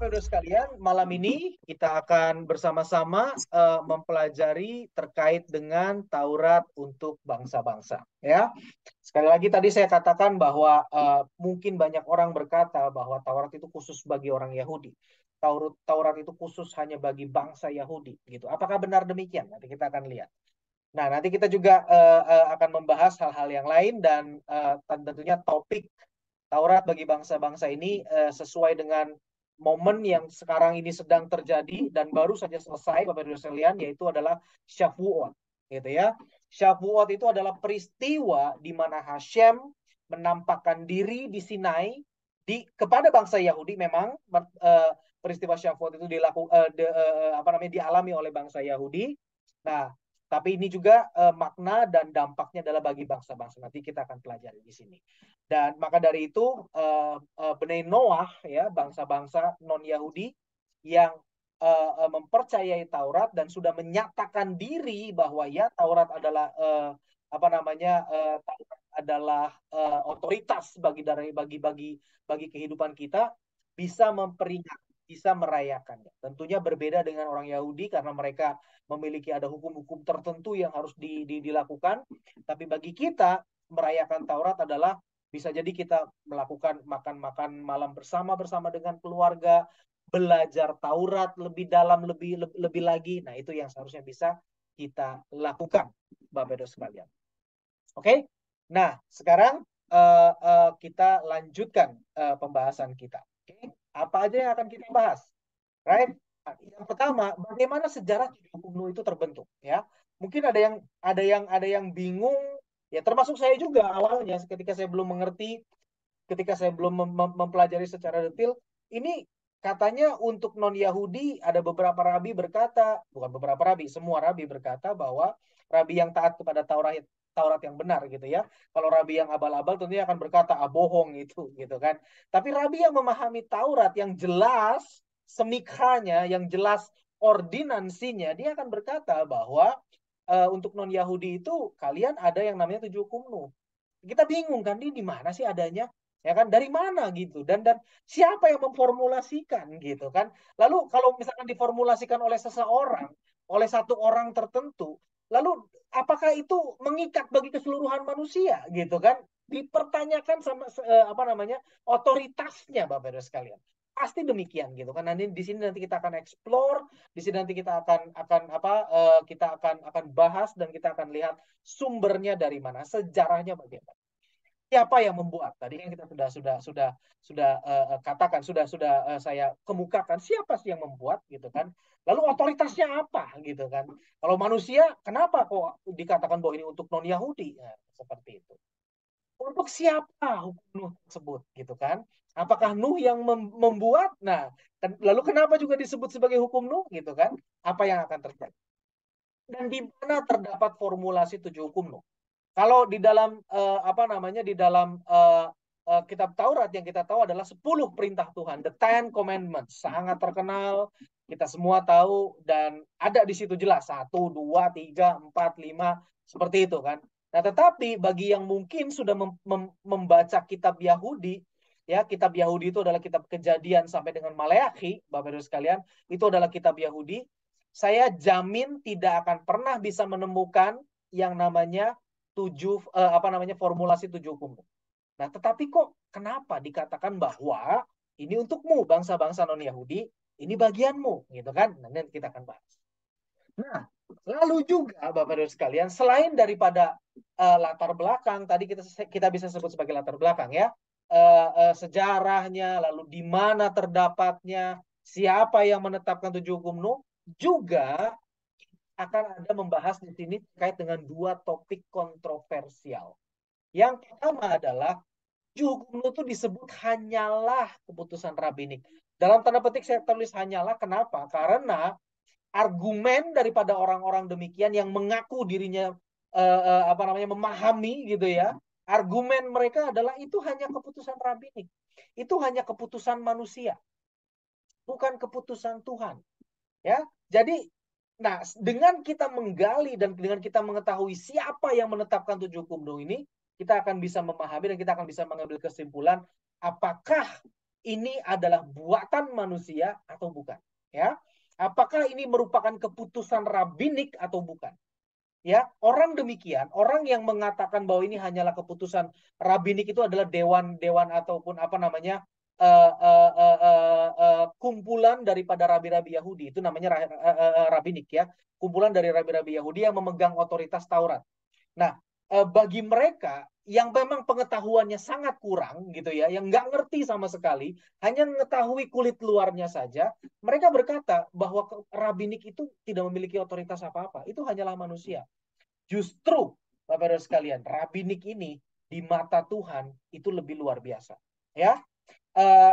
Bapak Ibu sekalian, malam ini kita akan bersama-sama mempelajari terkait dengan Taurat untuk bangsa-bangsa. Ya, sekali lagi tadi saya katakan bahwa mungkin banyak orang berkata bahwa Taurat itu khusus bagi orang Yahudi. Taurat itu khusus hanya bagi bangsa Yahudi, gitu. Apakah benar demikian? Nanti kita akan lihat. Nah, nanti kita juga akan membahas hal-hal yang lain dan tentunya topik Taurat bagi bangsa-bangsa ini sesuai dengan momen yang sekarang ini sedang terjadi dan baru saja selesai, Bapak Ibu sekalian, yaitu adalah Shavuot, gitu ya. Shavuot itu adalah peristiwa di mana Hashem menampakkan diri di Sinai kepada bangsa Yahudi. Memang peristiwa Shavuot itu dialami oleh bangsa Yahudi. Nah, tapi ini juga makna dan dampaknya adalah bagi bangsa-bangsa. Nanti kita akan pelajari di sini. Dan maka dari itu Bnei Noah, ya, bangsa-bangsa non-Yahudi yang mempercayai Taurat dan sudah menyatakan diri bahwa ya Taurat adalah Taurat adalah otoritas bagi kehidupan kita, bisa memperingati, bisa merayakannya. Tentunya berbeda dengan orang Yahudi karena mereka memiliki ada hukum-hukum tertentu yang harus dilakukan. Tapi bagi kita merayakan Taurat adalah bisa jadi kita melakukan makan-makan malam bersama dengan keluarga, belajar Taurat lebih dalam, lebih lagi. Nah, itu yang seharusnya bisa kita lakukan, Bapak Ibu sekalian. Oke? Nah, sekarang kita lanjutkan pembahasan kita. Oke? Apa aja yang akan kita bahas? Right? Yang pertama, bagaimana sejarah 70 Nuh itu terbentuk, ya. Mungkin ada yang bingung, ya termasuk saya juga awalnya ketika saya belum mengerti, ketika saya belum mempelajari secara detail. Ini katanya untuk non-Yahudi ada beberapa rabi berkata, bukan beberapa rabi, semua rabi berkata bahwa rabi yang taat kepada Taurat yang benar, gitu ya. Kalau rabi yang abal-abal tentunya akan berkata bohong itu, gitu kan. Tapi rabi yang memahami Taurat yang jelas semikhanya, yang jelas ordinansinya, dia akan berkata bahwa untuk non-Yahudi itu kalian ada yang namanya 7 hukum Nuh. Kita bingung kan, ini di mana sih adanya, ya kan, dari mana gitu, dan siapa yang memformulasikan, gitu kan. Lalu kalau misalkan diformulasikan oleh seseorang, oleh satu orang tertentu, lalu apakah itu mengikat bagi keseluruhan manusia, gitu kan. Dipertanyakan sama otoritasnya, Bapak Ibu sekalian. Pasti demikian, gitu kan. Nanti di sini nanti kita akan explore, di sini nanti kita akan bahas dan kita akan lihat sumbernya dari mana, sejarahnya bagaimana. Siapa yang membuat? Tadi kan kita sudah katakan, saya kemukakan siapa sih yang membuat, gitu kan. Lalu otoritasnya apa, gitu kan. Kalau manusia, kenapa kok dikatakan bahwa ini untuk non-Yahudi? Nah, seperti itu. Untuk siapa hukum Nuh tersebut, gitu kan? Apakah Nuh yang membuat? Nah, lalu kenapa juga disebut sebagai hukum Nuh, gitu kan? Apa yang akan terjadi? Dan di mana terdapat formulasi 7 hukum Nuh? Kalau di dalam di dalam kitab Taurat yang kita tahu adalah 10 perintah Tuhan, the Ten Commandments, sangat terkenal, kita semua tahu, dan ada di situ jelas 1, 2, 3, 4, 5, seperti itu kan. Nah, tetapi bagi yang mungkin sudah membaca kitab Yahudi, ya, kitab Yahudi itu adalah kitab Kejadian sampai dengan Maleakhi, Bapak Ibu sekalian, itu adalah kitab Yahudi. Saya jamin tidak akan pernah bisa menemukan yang namanya formulasi 7 hukum. Nah, tetapi kok kenapa dikatakan bahwa ini untukmu, bangsa-bangsa non-Yahudi, ini bagianmu, gitu kan? Nanti kita akan bahas. Nah, lalu juga Bapak Ibu sekalian, selain daripada latar belakang, tadi kita bisa sebut sebagai latar belakang, ya, sejarahnya, lalu di mana terdapatnya, siapa yang menetapkan 7 hukum Nuh, juga akan ada membahas di sini terkait dengan 2 topik kontroversial. Yang pertama adalah 7 hukum Nuh itu disebut hanyalah keputusan rabinik. Dalam tanda petik saya tulis hanyalah, kenapa? Karena argumen daripada orang-orang demikian yang mengaku dirinya memahami, gitu ya. Argumen mereka adalah itu hanya keputusan rabinik. Itu hanya keputusan manusia. Bukan keputusan Tuhan. Ya. Jadi, nah, dengan kita menggali dan dengan kita mengetahui siapa yang menetapkan 7 hukum Nuh ini, kita akan bisa memahami dan kita akan bisa mengambil kesimpulan apakah ini adalah buatan manusia atau bukan? Ya, apakah ini merupakan keputusan rabbinik atau bukan? Ya, orang demikian, orang yang mengatakan bahwa ini hanyalah keputusan rabbinik itu adalah dewan-dewan ataupun apa namanya kumpulan daripada rabi-rabi Yahudi, itu namanya rabbinik ya, kumpulan dari rabi-rabi Yahudi yang memegang otoritas Taurat. Nah, bagi mereka yang memang pengetahuannya sangat kurang gitu ya, yang nggak ngerti sama sekali, hanya mengetahui kulit luarnya saja, mereka berkata bahwa rabbinik itu tidak memiliki otoritas apa-apa. Itu hanyalah manusia. Justru, Bapak Ibu sekalian, rabbinik ini di mata Tuhan itu lebih luar biasa. Ya, uh,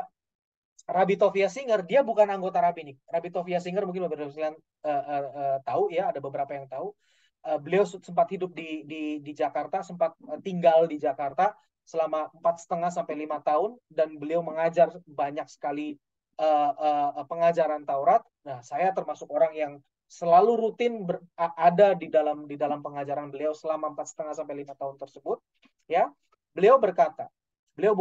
Rabbi Tovia Singer dia bukan anggota rabbinik. Rabbi Tovia Singer mungkin Bapak Ibu sekalian tahu ya, ada beberapa yang tahu. Beliau sempat hidup di Jakarta, sempat tinggal di Jakarta selama 4,5 sampai 5 tahun, dan beliau mengajar banyak sekali pengajaran Taurat. Nah, saya termasuk orang yang selalu rutin ada di dalam pengajaran beliau selama 4,5 sampai 5 tahun tersebut. Ya, beliau berkata, beliau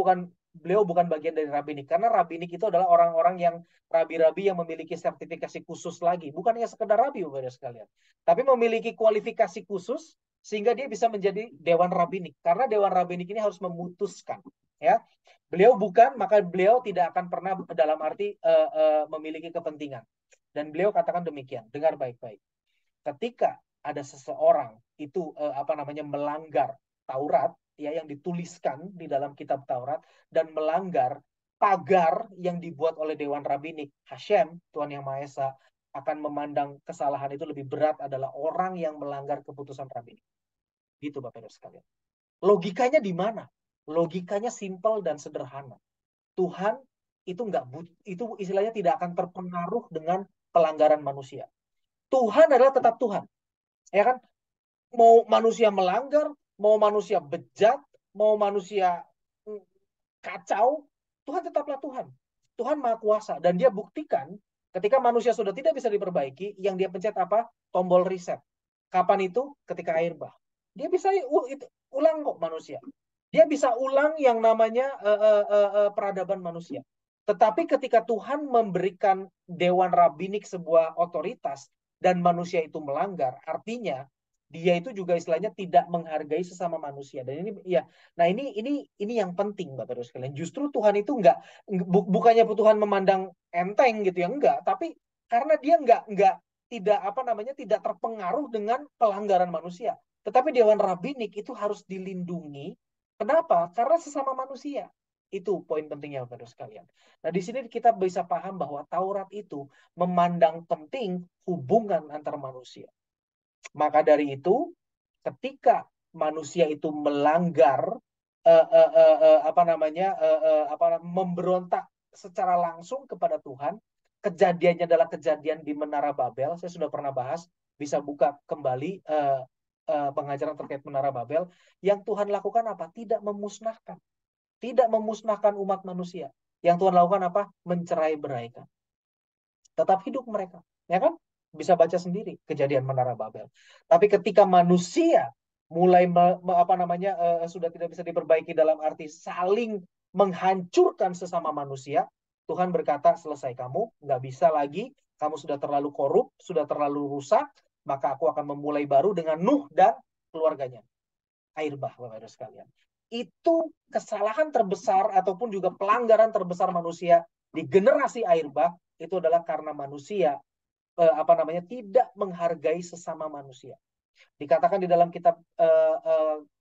bukan bagian dari rabbinik, karena rabbinik itu adalah orang-orang yang rabi-rabi yang memiliki sertifikasi khusus lagi, bukan hanya sekedar rabi, Bapak sekalian, tapi memiliki kualifikasi khusus sehingga dia bisa menjadi dewan rabbinik, karena dewan rabbinik ini harus memutuskan. Ya, beliau bukan, maka beliau tidak akan pernah dalam arti memiliki kepentingan. Dan beliau katakan demikian, dengar baik-baik. Ketika ada seseorang itu melanggar Taurat ya, yang dituliskan di dalam kitab Taurat, dan melanggar pagar yang dibuat oleh Dewan Rabbinik, Hashem, Tuhan Yang Maha Esa, akan memandang kesalahan itu lebih berat adalah orang yang melanggar keputusan Rabbinik. Gitu Bapak Ibu sekalian. Logikanya di mana? Logikanya simpel dan sederhana. Tuhan itu itu istilahnya tidak akan terpengaruh dengan pelanggaran manusia. Tuhan adalah tetap Tuhan. Ya kan? Mau manusia melanggar, mau manusia bejat, mau manusia kacau, Tuhan tetaplah Tuhan. Tuhan Maha Kuasa, dan dia buktikan ketika manusia sudah tidak bisa diperbaiki, yang dia pencet apa? Tombol reset. Kapan itu? Ketika air bah. Dia bisa ulang kok manusia. Dia bisa ulang yang namanya peradaban manusia. Tetapi ketika Tuhan memberikan Dewan Rabbinik sebuah otoritas dan manusia itu melanggar, artinya dia itu juga istilahnya tidak menghargai sesama manusia. Dan ini ya, nah ini yang penting Bapak Ibu sekalian. Justru Tuhan itu bukannya Tuhan memandang enteng gitu ya, enggak, tapi karena dia tidak terpengaruh dengan pelanggaran manusia. Tetapi Dewan Rabbinik itu harus dilindungi. Kenapa? Karena sesama manusia. Itu poin pentingnya Bapak Ibu sekalian. Nah, di sini kita bisa paham bahwa Taurat itu memandang penting hubungan antar manusia. Maka dari itu, ketika manusia itu melanggar memberontak secara langsung kepada Tuhan, kejadiannya adalah kejadian di Menara Babel. Saya sudah pernah bahas, bisa buka kembali pengajaran terkait Menara Babel. Yang Tuhan lakukan apa? Tidak memusnahkan umat manusia. Yang Tuhan lakukan apa? Mencerai-beraikan. Tetap hidup mereka, ya kan? Bisa baca sendiri kejadian Menara Babel. Tapi ketika manusia mulai sudah tidak bisa diperbaiki dalam arti saling menghancurkan sesama manusia, Tuhan berkata, selesai kamu, nggak bisa lagi, kamu sudah terlalu korup, sudah terlalu rusak, maka aku akan memulai baru dengan Nuh dan keluarganya. Air bah, Bapak Ibu sekalian. Itu kesalahan terbesar ataupun juga pelanggaran terbesar manusia di generasi air bah, itu adalah karena manusia tidak menghargai sesama manusia. Dikatakan di dalam kitab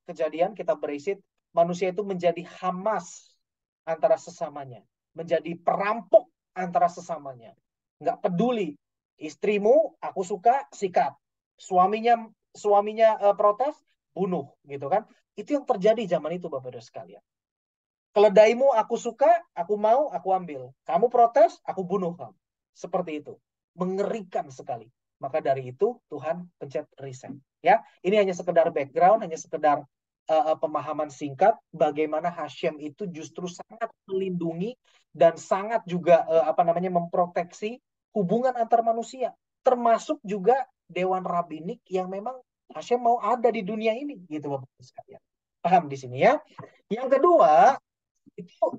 Kejadian, kitab Beresit, manusia itu menjadi Hamas antara sesamanya, menjadi perampok antara sesamanya. Nggak peduli, istrimu aku suka, sikat. Suaminya protes, bunuh, gitu kan? Itu yang terjadi zaman itu, Bapak Ibu sekalian. Keledaimu aku suka, aku mau, aku ambil. Kamu protes, aku bunuh kamu. Seperti itu. Mengerikan sekali. Maka dari itu Tuhan pencet reset. Ya, ini hanya sekedar background, hanya sekedar pemahaman singkat bagaimana Hashem itu justru sangat melindungi dan sangat juga memproteksi hubungan antar manusia, termasuk juga Dewan Rabbinik yang memang Hashem mau ada di dunia ini, gitu Bapak sekalian. Paham di sini ya? Yang kedua, Itu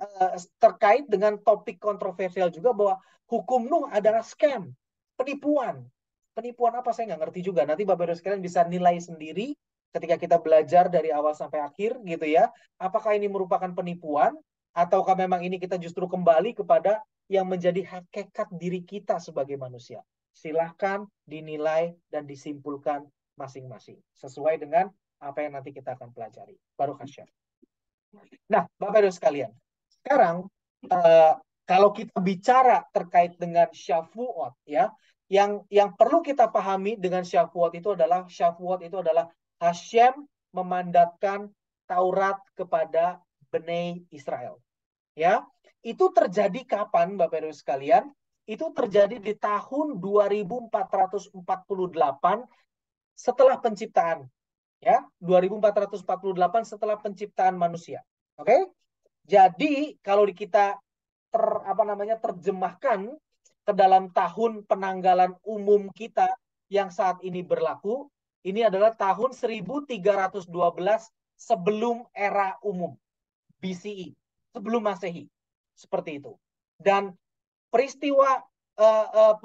terkait dengan topik kontroversial juga bahwa hukum Nuh adalah scam, penipuan. Penipuan apa saya nggak ngerti juga. Nanti Bapak Ibu sekalian bisa nilai sendiri ketika kita belajar dari awal sampai akhir gitu ya. Apakah ini merupakan penipuan ataukah memang ini kita justru kembali kepada yang menjadi hakikat diri kita sebagai manusia. Silahkan dinilai dan disimpulkan masing-masing sesuai dengan apa yang nanti kita akan pelajari. Baru Hasyam. Nah, Bapak Ibu sekalian, sekarang uh, kalau kita bicara terkait dengan Syafuot ya, yang perlu kita pahami dengan Syafuot itu adalah Hashem memandatkan Taurat kepada Bnei Israel. Ya, itu terjadi kapan, Bapak Ibu sekalian? Itu terjadi di tahun 2448 setelah penciptaan. Ya, 2448 setelah penciptaan manusia. Oke? Jadi kalau kita terjemahkan ke dalam tahun penanggalan umum kita yang saat ini berlaku, ini adalah tahun 1312 sebelum era umum, BCE, sebelum Masehi. Seperti itu. Dan peristiwa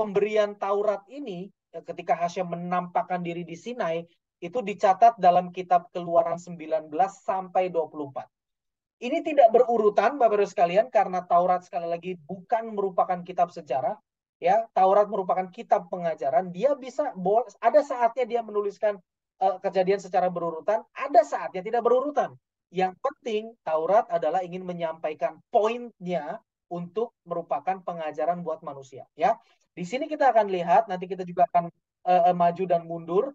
pemberian Taurat ini ketika Hashem menampakkan diri di Sinai itu dicatat dalam kitab Keluaran 19 sampai 24. Ini tidak berurutan Bapak Ibu sekalian karena Taurat sekali lagi bukan merupakan kitab sejarah, ya. Taurat merupakan kitab pengajaran. Dia bisa ada saatnya dia menuliskan kejadian secara berurutan, ada saatnya tidak berurutan. Yang penting Taurat adalah ingin menyampaikan poinnya untuk merupakan pengajaran buat manusia, ya. Di sini kita akan lihat, nanti kita juga akan maju dan mundur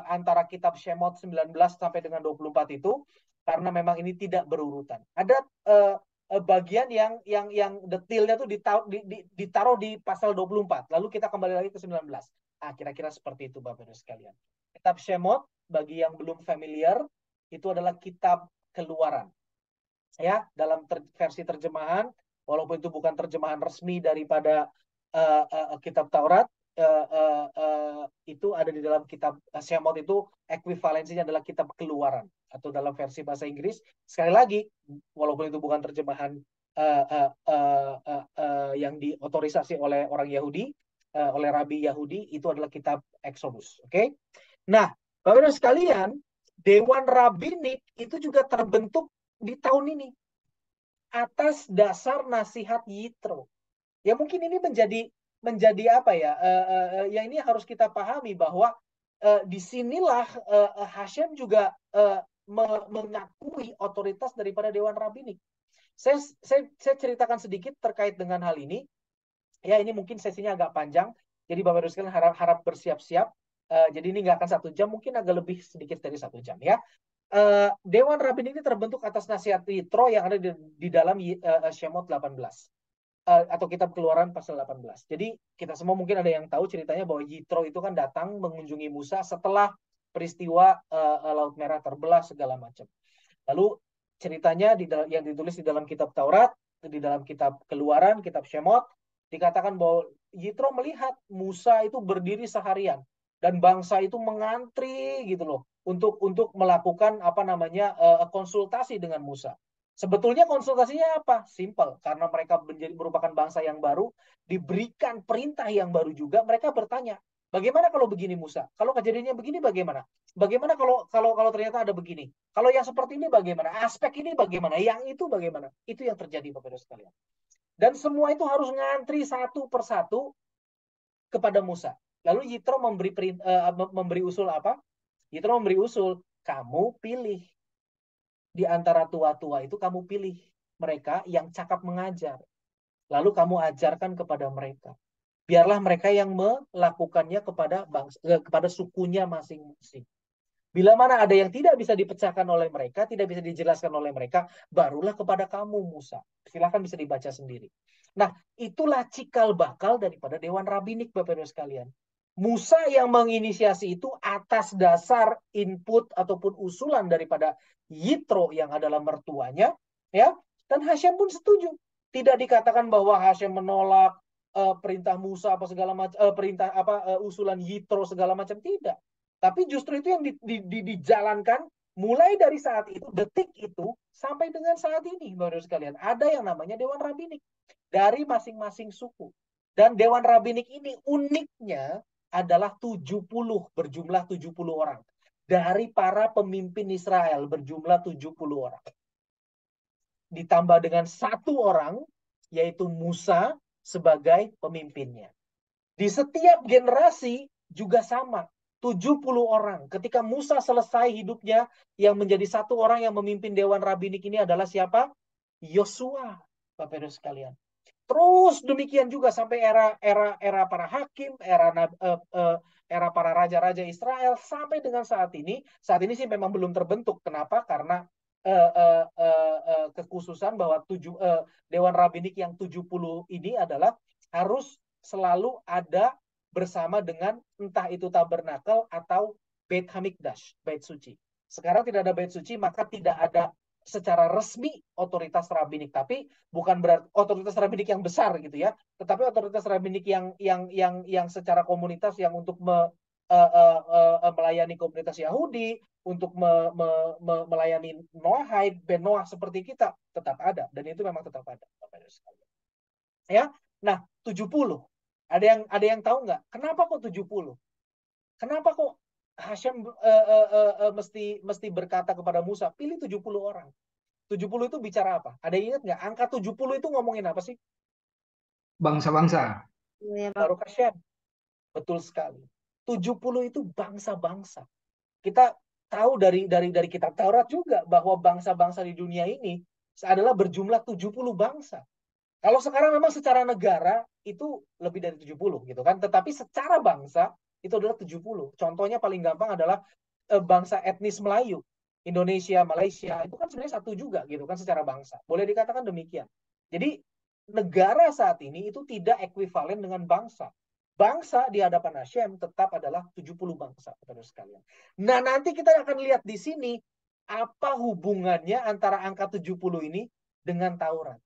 antara kitab Shemot 19 sampai dengan 24 itu karena memang ini tidak berurutan. Ada bagian yang detailnya tuh ditaruh di pasal 24. Lalu kita kembali lagi ke 19. Kira-kira seperti itu Bapak Ibu sekalian. Kitab Shemot bagi yang belum familiar itu adalah kitab Keluaran. Ya, dalam versi terjemahan walaupun itu bukan terjemahan resmi daripada kitab Taurat, itu ada di dalam kitab Shemot, itu ekuivalensinya adalah kitab Keluaran atau dalam versi bahasa Inggris. Sekali lagi, walaupun itu bukan terjemahan yang diotorisasi oleh orang Yahudi, oleh Rabi Yahudi, itu adalah kitab Exodus. Oke? Nah, Bapak Ibu sekalian, Dewan Rabinik itu juga terbentuk di tahun ini atas dasar nasihat Yitro. Ya mungkin ini menjadi apa ya? Yang ini harus kita pahami bahwa disinilah Hashem juga mengakui otoritas daripada Dewan Rabinik. Saya ceritakan sedikit terkait dengan hal ini. Ya ini mungkin sesinya agak panjang, jadi Bapak Ibu sekalian harap bersiap-siap. Jadi ini nggak akan 1 jam, mungkin agak lebih sedikit dari 1 jam ya. Dewan Rabbin ini terbentuk atas nasihat Yitro yang ada di dalam Shemot 18 atau kitab Keluaran pasal 18. Jadi kita semua mungkin ada yang tahu ceritanya bahwa Yitro itu kan datang mengunjungi Musa setelah peristiwa Laut Merah terbelah segala macam. Lalu ceritanya yang ditulis di dalam kitab Taurat, di dalam kitab Keluaran, kitab Shemot, dikatakan bahwa Yitro melihat Musa itu berdiri seharian dan bangsa itu mengantri gitu loh untuk melakukan konsultasi dengan Musa. Sebetulnya konsultasinya apa? Simple, karena mereka merupakan bangsa yang baru, diberikan perintah yang baru juga, mereka bertanya, bagaimana kalau begini Musa? Kalau kejadiannya begini bagaimana? Bagaimana kalau ternyata ada begini? Kalau yang seperti ini bagaimana? Aspek ini bagaimana? Yang itu bagaimana? Itu yang terjadi Bapak Ibu sekalian. Dan semua itu harus ngantri satu persatu kepada Musa. Lalu Yitro memberi usul apa? Yitro memberi usul, kamu pilih di antara tua-tua itu, kamu pilih mereka yang cakap mengajar. Lalu kamu ajarkan kepada mereka. Biarlah mereka yang melakukannya kepada sukunya masing-masing. Bila mana ada yang tidak bisa dipecahkan oleh mereka, tidak bisa dijelaskan oleh mereka, barulah kepada kamu Musa. Silahkan bisa dibaca sendiri. Nah, itulah cikal bakal daripada Dewan Rabinik Bapak Ibu sekalian. Musa yang menginisiasi itu atas dasar input ataupun usulan daripada Yitro yang adalah mertuanya, ya. Dan Hashem pun setuju. Tidak dikatakan bahwa Hashem menolak perintah Musa apa segala macam, usulan Yitro segala macam, tidak. Tapi justru itu yang dijalankan mulai dari saat itu, detik itu, sampai dengan saat ini, Bapak sekalian, ada yang namanya Dewan Rabbinik dari masing-masing suku. Dan Dewan Rabbinik ini uniknya adalah 70, berjumlah 70 orang. Dari para pemimpin Israel berjumlah 70 orang. Ditambah dengan satu orang, yaitu Musa sebagai pemimpinnya. Di setiap generasi juga sama. 70 orang. Ketika Musa selesai hidupnya, yang menjadi satu orang yang memimpin Dewan Rabbinik ini adalah siapa? Yosua, Bapak Ibu sekalian. Terus demikian juga sampai era para hakim, era para raja-raja Israel sampai dengan saat ini. Saat ini sih memang belum terbentuk. Kenapa? Karena kekhususan bahwa Dewan Rabbinik yang 70 ini adalah harus selalu ada bersama dengan entah itu tabernakel atau Beit Hamikdash, Beit Suci. Sekarang tidak ada Beit Suci, maka tidak ada secara resmi otoritas rabbinik, tapi bukan berarti otoritas rabbinik yang besar gitu ya, tetapi otoritas rabbinik yang secara komunitas yang untuk melayani komunitas Yahudi, untuk melayani Noahide, Ben Noah seperti kita tetap ada, dan itu memang tetap ada. Ya, nah 70. Ada yang tahu nggak? Kenapa kok 70? Kenapa kok Hashem mesti berkata kepada Musa, pilih 70 orang. 70 itu bicara apa? Ada yang ingat nggak? Angka 70 itu ngomongin apa sih? Bangsa-bangsa. Iya, Bang. Baru Hashem. Betul sekali. 70 itu bangsa-bangsa. Kita tahu dari kitab Taurat juga bahwa bangsa-bangsa di dunia ini adalah berjumlah 70 bangsa. Kalau sekarang memang secara negara itu lebih dari 70 gitu kan, tetapi secara bangsa itu adalah 70. Contohnya paling gampang adalah bangsa etnis Melayu. Indonesia, Malaysia itu kan sebenarnya satu juga gitu kan secara bangsa. Boleh dikatakan demikian. Jadi negara saat ini itu tidak ekuivalen dengan bangsa. Bangsa di hadapan Hashem tetap adalah 70 bangsa, saudara sekalian. Nah, nanti kita akan lihat di sini apa hubungannya antara angka 70 ini dengan Taurat.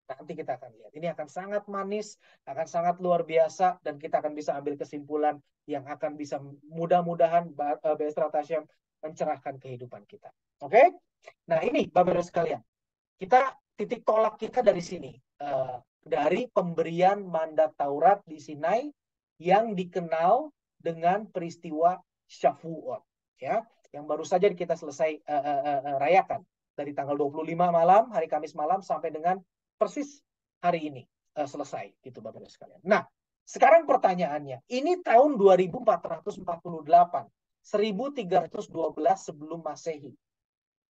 Nanti kita akan lihat. Ini akan sangat manis, akan sangat luar biasa, dan kita akan bisa ambil kesimpulan yang akan bisa mudah-mudahan Be'ezrat Hashem mencerahkan kehidupan kita. Oke? Nah ini Bapak Ibu sekalian, kita titik tolak kita dari sini. Dari pemberian mandat Taurat di Sinai yang dikenal dengan peristiwa Shavuot. Ya, yang baru saja kita selesai rayakan. Dari tanggal 25 malam, hari Kamis malam, sampai dengan persis hari ini selesai gitu Bapak Ibu sekalian. Nah, sekarang pertanyaannya, ini tahun 2448, 1312 sebelum Masehi.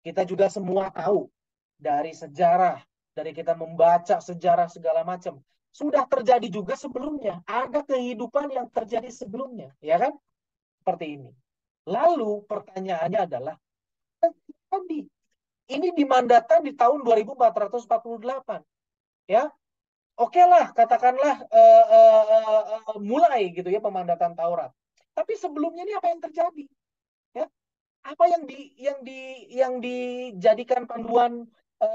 Kita juga semua tahu dari sejarah, dari kita membaca sejarah segala macam, sudah terjadi juga sebelumnya. Ada kehidupan yang terjadi sebelumnya, ya kan? Seperti ini. Lalu pertanyaannya adalah, tadi ini dimandatkan di tahun 2448, ya. Oke lah, katakanlah mulai gitu ya pemandatan Taurat. Tapi sebelumnya ini apa yang terjadi? Ya, apa yang dijadikan panduan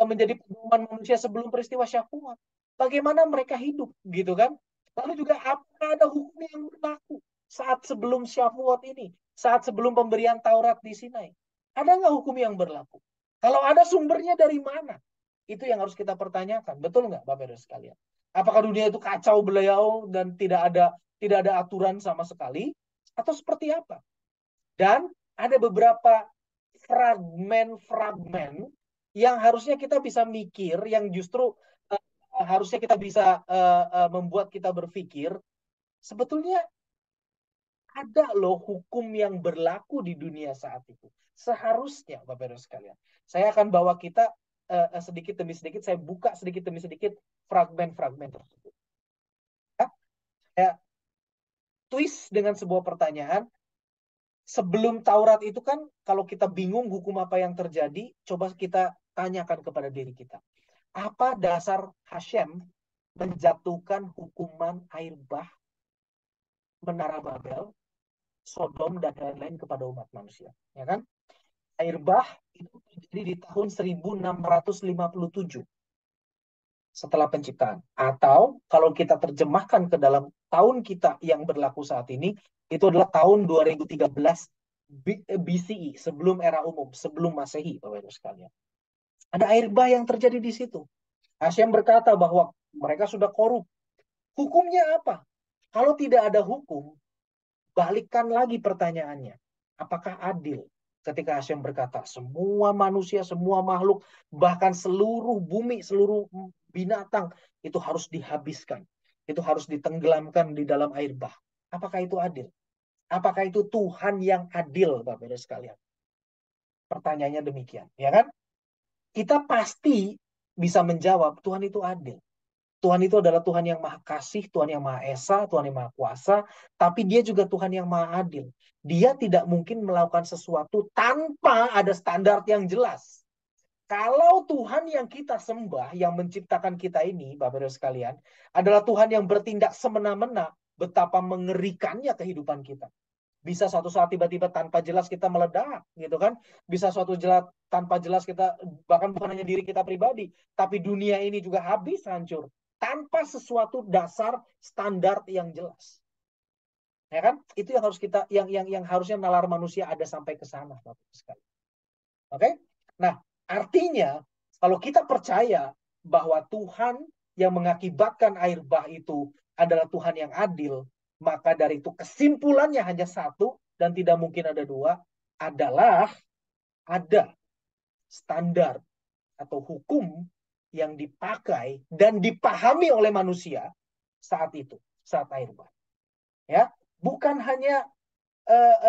menjadi pedoman manusia sebelum peristiwa Syafuat? Bagaimana mereka hidup, gitu kan? Lalu juga apakah ada hukum yang berlaku saat sebelum Syafuat ini, saat sebelum pemberian Taurat di Sinai? Ada nggak hukum yang berlaku? Kalau ada sumbernya dari mana? Itu yang harus kita pertanyakan. Betul nggak, Bapak Ibu sekalian? Apakah dunia itu kacau beliau dan tidak ada aturan sama sekali, atau seperti apa? Dan ada beberapa fragmen-fragmen yang harusnya kita bisa mikir, yang justru harusnya kita bisa membuat kita berpikir, sebetulnya ada loh hukum yang berlaku di dunia saat itu. Seharusnya, Bapak Ibu sekalian. Saya akan bawa kita sedikit demi sedikit, saya buka sedikit demi sedikit fragmen-fragmen tersebut. Ya, saya twist dengan sebuah pertanyaan. Sebelum Taurat itu kan, kalau kita bingung hukum apa yang terjadi, coba kita tanyakan kepada diri kita. Apa dasar Hashem menjatuhkan hukuman air bah, Menara Babel, Sodom, dan lain-lain kepada umat manusia? Ya kan? Air bah itu terjadi di tahun 1657 setelah penciptaan. Atau kalau kita terjemahkan ke dalam tahun kita yang berlaku saat ini, itu adalah tahun 2013 BCE, sebelum era umum, sebelum Masehi, Bapak Ibu sekalian. Ada air bah yang terjadi di situ. Hashem berkata bahwa mereka sudah korup. Hukumnya apa? Kalau tidak ada hukum, balikkan lagi pertanyaannya. Apakah adil? Ketika Hashem berkata, semua manusia, semua makhluk, bahkan seluruh bumi, seluruh binatang, itu harus dihabiskan. Itu harus ditenggelamkan di dalam air bah. Apakah itu adil? Apakah itu Tuhan yang adil, Bapak Ibu sekalian? Pertanyaannya demikian, ya kan? Kita pasti bisa menjawab, Tuhan itu adil. Tuhan itu adalah Tuhan yang maha kasih, Tuhan yang maha esa, Tuhan yang maha kuasa, tapi dia juga Tuhan yang maha adil. Dia tidak mungkin melakukan sesuatu tanpa ada standar yang jelas. Kalau Tuhan yang kita sembah, yang menciptakan kita ini, Bapak Ibu sekalian, adalah Tuhan yang bertindak semena-mena, betapa mengerikannya kehidupan kita. Bisa suatu saat tiba-tiba tanpa jelas kita meledak, gitu kan? Bisa suatu jelas tanpa jelas kita, bahkan bukan hanya diri kita pribadi, tapi dunia ini juga habis hancur tanpa sesuatu dasar standar yang jelas. Ya kan? Itu yang harus kita yang harusnya nalar manusia ada sampai ke sana, Bapak sekali. Oke? Nah, artinya kalau kita percaya bahwa Tuhan yang mengakibatkan air bah itu adalah Tuhan yang adil, maka dari itu kesimpulannya hanya satu dan tidak mungkin ada dua, adalah ada standar atau hukum yang dipakai dan dipahami oleh manusia saat itu, saat air bah. Ya, bukan hanya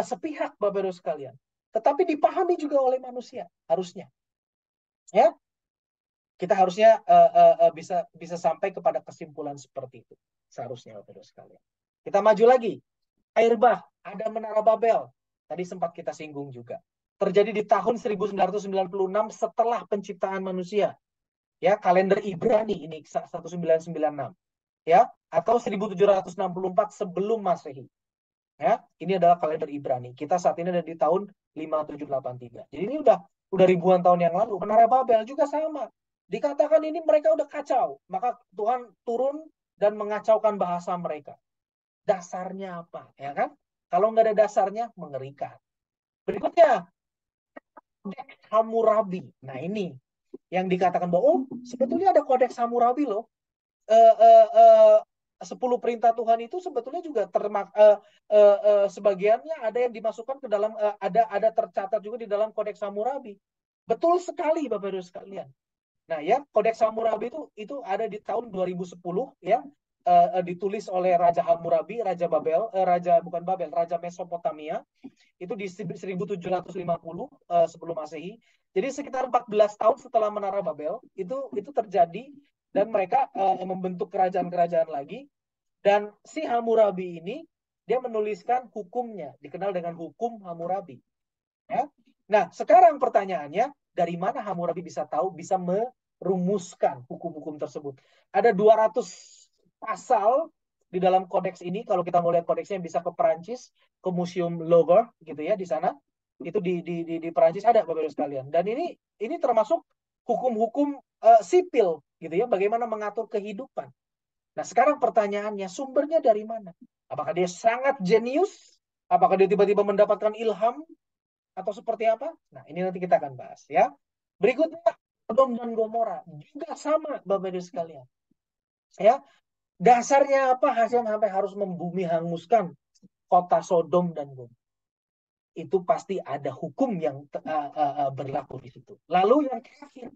sepihak, Bapak Ibu sekalian, tetapi dipahami juga oleh manusia harusnya. Ya, kita harusnya bisa sampai kepada kesimpulan seperti itu seharusnya, Bapak Ibu sekalian. Kita maju lagi. Air bah, ada Menara Babel. Tadi sempat kita singgung juga. Terjadi di tahun 1996 setelah penciptaan manusia. Ya, kalender Ibrani ini 1996. Ya, atau 1764 sebelum Masehi. Ya, ini adalah kalender Ibrani. Kita saat ini ada di tahun 5783. Jadi ini udah ribuan tahun yang lalu. Menara Babel juga sama. Dikatakan ini mereka udah kacau. Maka Tuhan turun dan mengacaukan bahasa mereka. Dasarnya apa? Ya kan? Kalau nggak ada dasarnya, mengerikan. Berikutnya, Kodeks Hammurabi. Nah ini yang dikatakan bahwa oh sebetulnya ada Kodeks Hammurabi loh. 10 perintah Tuhan itu sebetulnya juga sebagiannya ada yang dimasukkan ke dalam ada tercatat juga di dalam Kodeks Hammurabi. Betul sekali Bapak Ibu sekalian. Nah ya, Kodeks Hammurabi itu ada di tahun 2010 ya, ditulis oleh Raja Hammurabi, Raja Babel, Raja Mesopotamia, itu di 1750 sebelum Masehi. Jadi sekitar 14 tahun setelah Menara Babel itu terjadi dan mereka membentuk kerajaan-kerajaan lagi, dan si Hammurabi ini dia menuliskan hukumnya, dikenal dengan hukum Hammurabi. Ya. Nah, sekarang pertanyaannya, dari mana Hammurabi bisa tahu, bisa merumuskan hukum-hukum tersebut? Ada 200 pasal di dalam kodeks ini. Kalau kita mau lihat kodeksnya bisa ke Perancis, ke Museum Louvre gitu ya di sana. Itu di Perancis ada Bapak Ibu sekalian. Dan ini termasuk hukum-hukum sipil gitu ya, bagaimana mengatur kehidupan. Nah, sekarang pertanyaannya, sumbernya dari mana? Apakah dia sangat jenius? Apakah dia tiba-tiba mendapatkan ilham? Atau seperti apa? Nah, ini nanti kita akan bahas ya. Berikutnya, Sodom dan Gomora juga sama Bapak Ibu sekalian. Ya, dasarnya apa? Hashem sampai harus membumi hanguskan kota Sodom dan Gomora. Itu pasti ada hukum yang berlaku di situ. Lalu yang terakhir,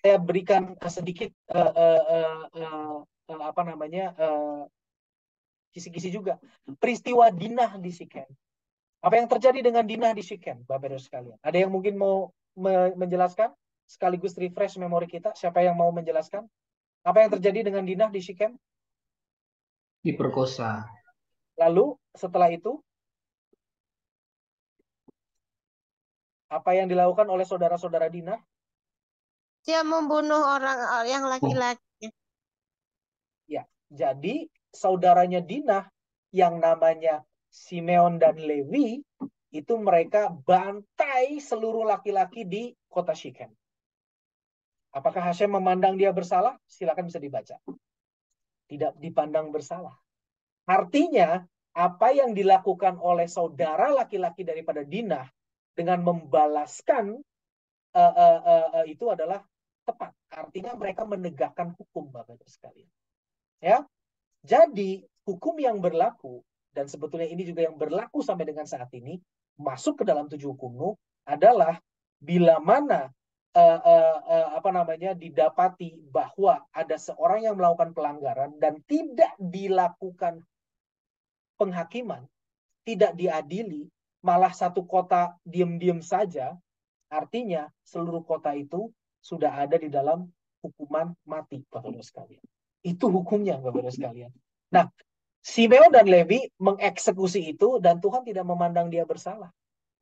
saya berikan sedikit apa namanya kisi-kisi juga. Peristiwa Dinah di Sikem. Apa yang terjadi dengan Dinah di Sikem, Bapak Ibu sekalian? Ada yang mungkin mau menjelaskan? Sekaligus refresh memori kita. Siapa yang mau menjelaskan? Apa yang terjadi dengan Dinah di Sikem? Diperkosa. Lalu setelah itu, apa yang dilakukan oleh saudara-saudara Dinah? Dia membunuh orang yang laki-laki. Ya, jadi saudaranya Dinah yang namanya Simeon dan Levi, itu mereka bantai seluruh laki-laki di kota Sikem. Apakah Hashem memandang dia bersalah? Silakan bisa dibaca. Tidak dipandang bersalah. Artinya apa yang dilakukan oleh saudara laki-laki daripada Dinah dengan membalaskan itu adalah tepat. Artinya mereka menegakkan hukum, Bapak Ibu sekalian. Ya, jadi hukum yang berlaku, dan sebetulnya ini juga yang berlaku sampai dengan saat ini, masuk ke dalam 7 hukum Nuh adalah bila mana didapati bahwa ada seorang yang melakukan pelanggaran dan tidak dilakukan penghakiman, tidak diadili, malah satu kota diam-diam saja, artinya seluruh kota itu sudah ada di dalam hukuman mati, Bapak-Ibu sekalian. Itu hukumnya, Bapak-Ibu sekalian. Nah, Simeon dan Levi mengeksekusi itu dan Tuhan tidak memandang dia bersalah.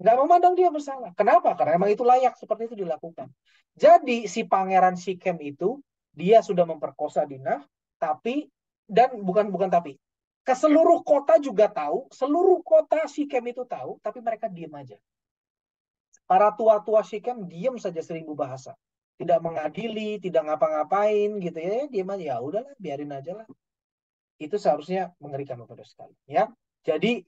Nggak memandang dia bersalah. Kenapa? Karena memang itu layak seperti itu dilakukan. Jadi si pangeran Sikem itu dia sudah memperkosa Dinah, tapi ke seluruh kota juga tahu, seluruh kota Sikem itu tahu, tapi mereka diam aja. Para tua-tua Sikem diam saja 1000 bahasa. Tidak mengadili, tidak ngapa-ngapain gitu ya, diam aja. Ya udahlah, biarin aja lah. Itu seharusnya mengerikan Bapak sekali, ya. Jadi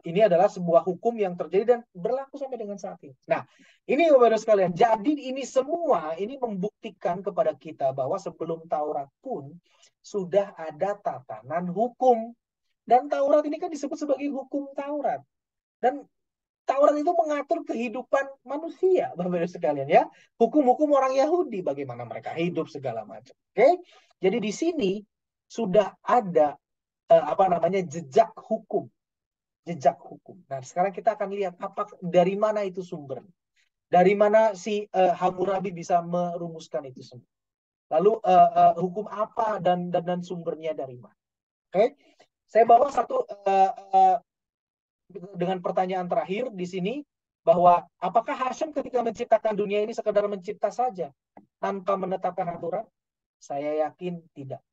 ini adalah sebuah hukum yang terjadi dan berlaku sampai dengan saat ini. Nah, ini Bapak sekalian. Jadi ini semua ini membuktikan kepada kita bahwa sebelum Taurat pun sudah ada tatanan hukum. Dan Taurat ini kan disebut sebagai hukum Taurat. Dan Taurat itu mengatur kehidupan manusia, Bapak sekalian, ya. Hukum-hukum orang Yahudi, bagaimana mereka hidup segala macam. Oke? Jadi di sini sudah ada jejak hukum. Jejak hukum. Nah, sekarang kita akan lihat dari mana itu sumber. Dari mana si Hammurabi bisa merumuskan itu semua. Lalu hukum apa dan sumbernya dari mana. Oke? Saya bawa satu dengan pertanyaan terakhir di sini, bahwa apakah Hashem ketika menciptakan dunia ini sekedar mencipta saja tanpa menetapkan aturan? Saya yakin tidak.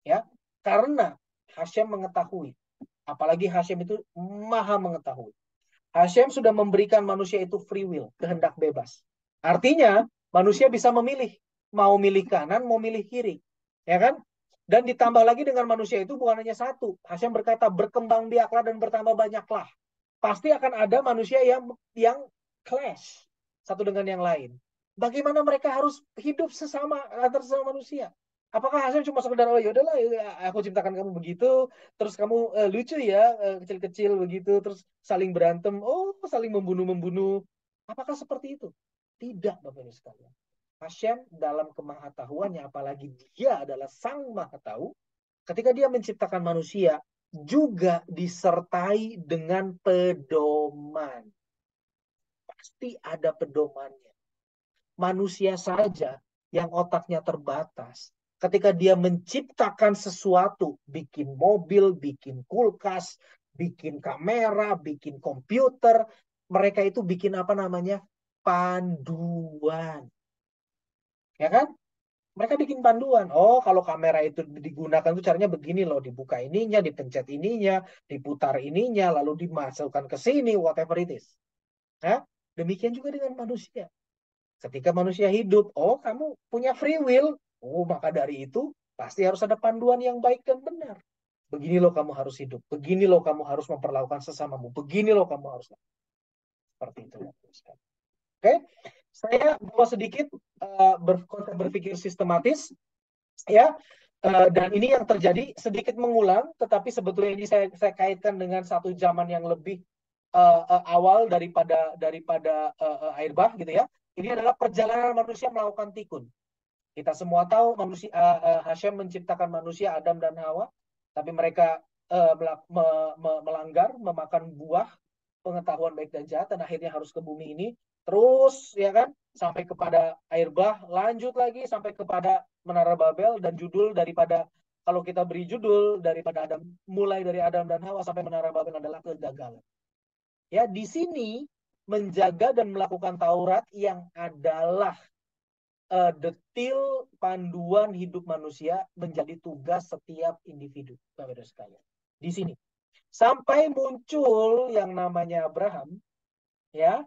Ya, karena Hashem mengetahui, apalagi Hashem itu maha mengetahui. Hashem sudah memberikan manusia itu free will, kehendak bebas. Artinya manusia bisa memilih, mau milih kanan, mau milih kiri, ya kan? Dan ditambah lagi dengan manusia itu bukan hanya satu. Hashem berkata, berkembang biaklah dan bertambah banyaklah. Pasti akan ada manusia yang clash satu dengan yang lain. Bagaimana mereka harus hidup antar sesama manusia? Apakah Hashem cuma sekedar, oh yaudahlah, aku ciptakan kamu begitu, terus kamu lucu ya, kecil-kecil begitu, terus saling berantem, saling membunuh. Apakah seperti itu? Tidak, Bapak Ibu sekalian. Hashem dalam kemahatauannya, apalagi dia adalah sang maha tahu, ketika dia menciptakan manusia, juga disertai dengan pedoman. Pasti ada pedomannya. Manusia saja yang otaknya terbatas, ketika dia menciptakan sesuatu, bikin mobil, bikin kulkas, bikin kamera, bikin komputer, mereka itu bikin panduan. Ya kan? Mereka bikin panduan. Oh, kalau kamera itu digunakan tuh caranya begini loh, dibuka ininya, dipencet ininya, diputar ininya, lalu dimasukkan ke sini, whatever it is. Ya? Demikian juga dengan manusia. Ketika manusia hidup, oh kamu punya free will. Oh, maka dari itu pasti harus ada panduan yang baik dan benar. Begini loh kamu harus hidup. Begini loh kamu harus memperlakukan sesamamu. Begini loh kamu harus. Seperti itu. Oke, saya bawa sedikit konsep berpikir sistematis, ya. Dan ini yang terjadi sedikit mengulang, tetapi sebetulnya ini saya kaitkan dengan satu zaman yang lebih awal daripada air bah, gitu ya. Ini adalah perjalanan manusia melakukan tikun. Kita semua tahu manusia Hashem menciptakan manusia Adam dan Hawa, tapi mereka melanggar, memakan buah pengetahuan baik dan jahat, dan akhirnya harus ke bumi ini. Terus ya kan sampai kepada air bah, lanjut lagi sampai kepada Menara Babel, dan judul daripada, kalau kita beri judul daripada Adam, mulai dari Adam dan Hawa sampai Menara Babel adalah kegagalan. Ya, di sini menjaga dan melakukan Taurat yang adalah detil panduan hidup manusia menjadi tugas setiap individu, Bapak-Ibu sekalian. Di sini sampai muncul yang namanya Abraham, ya,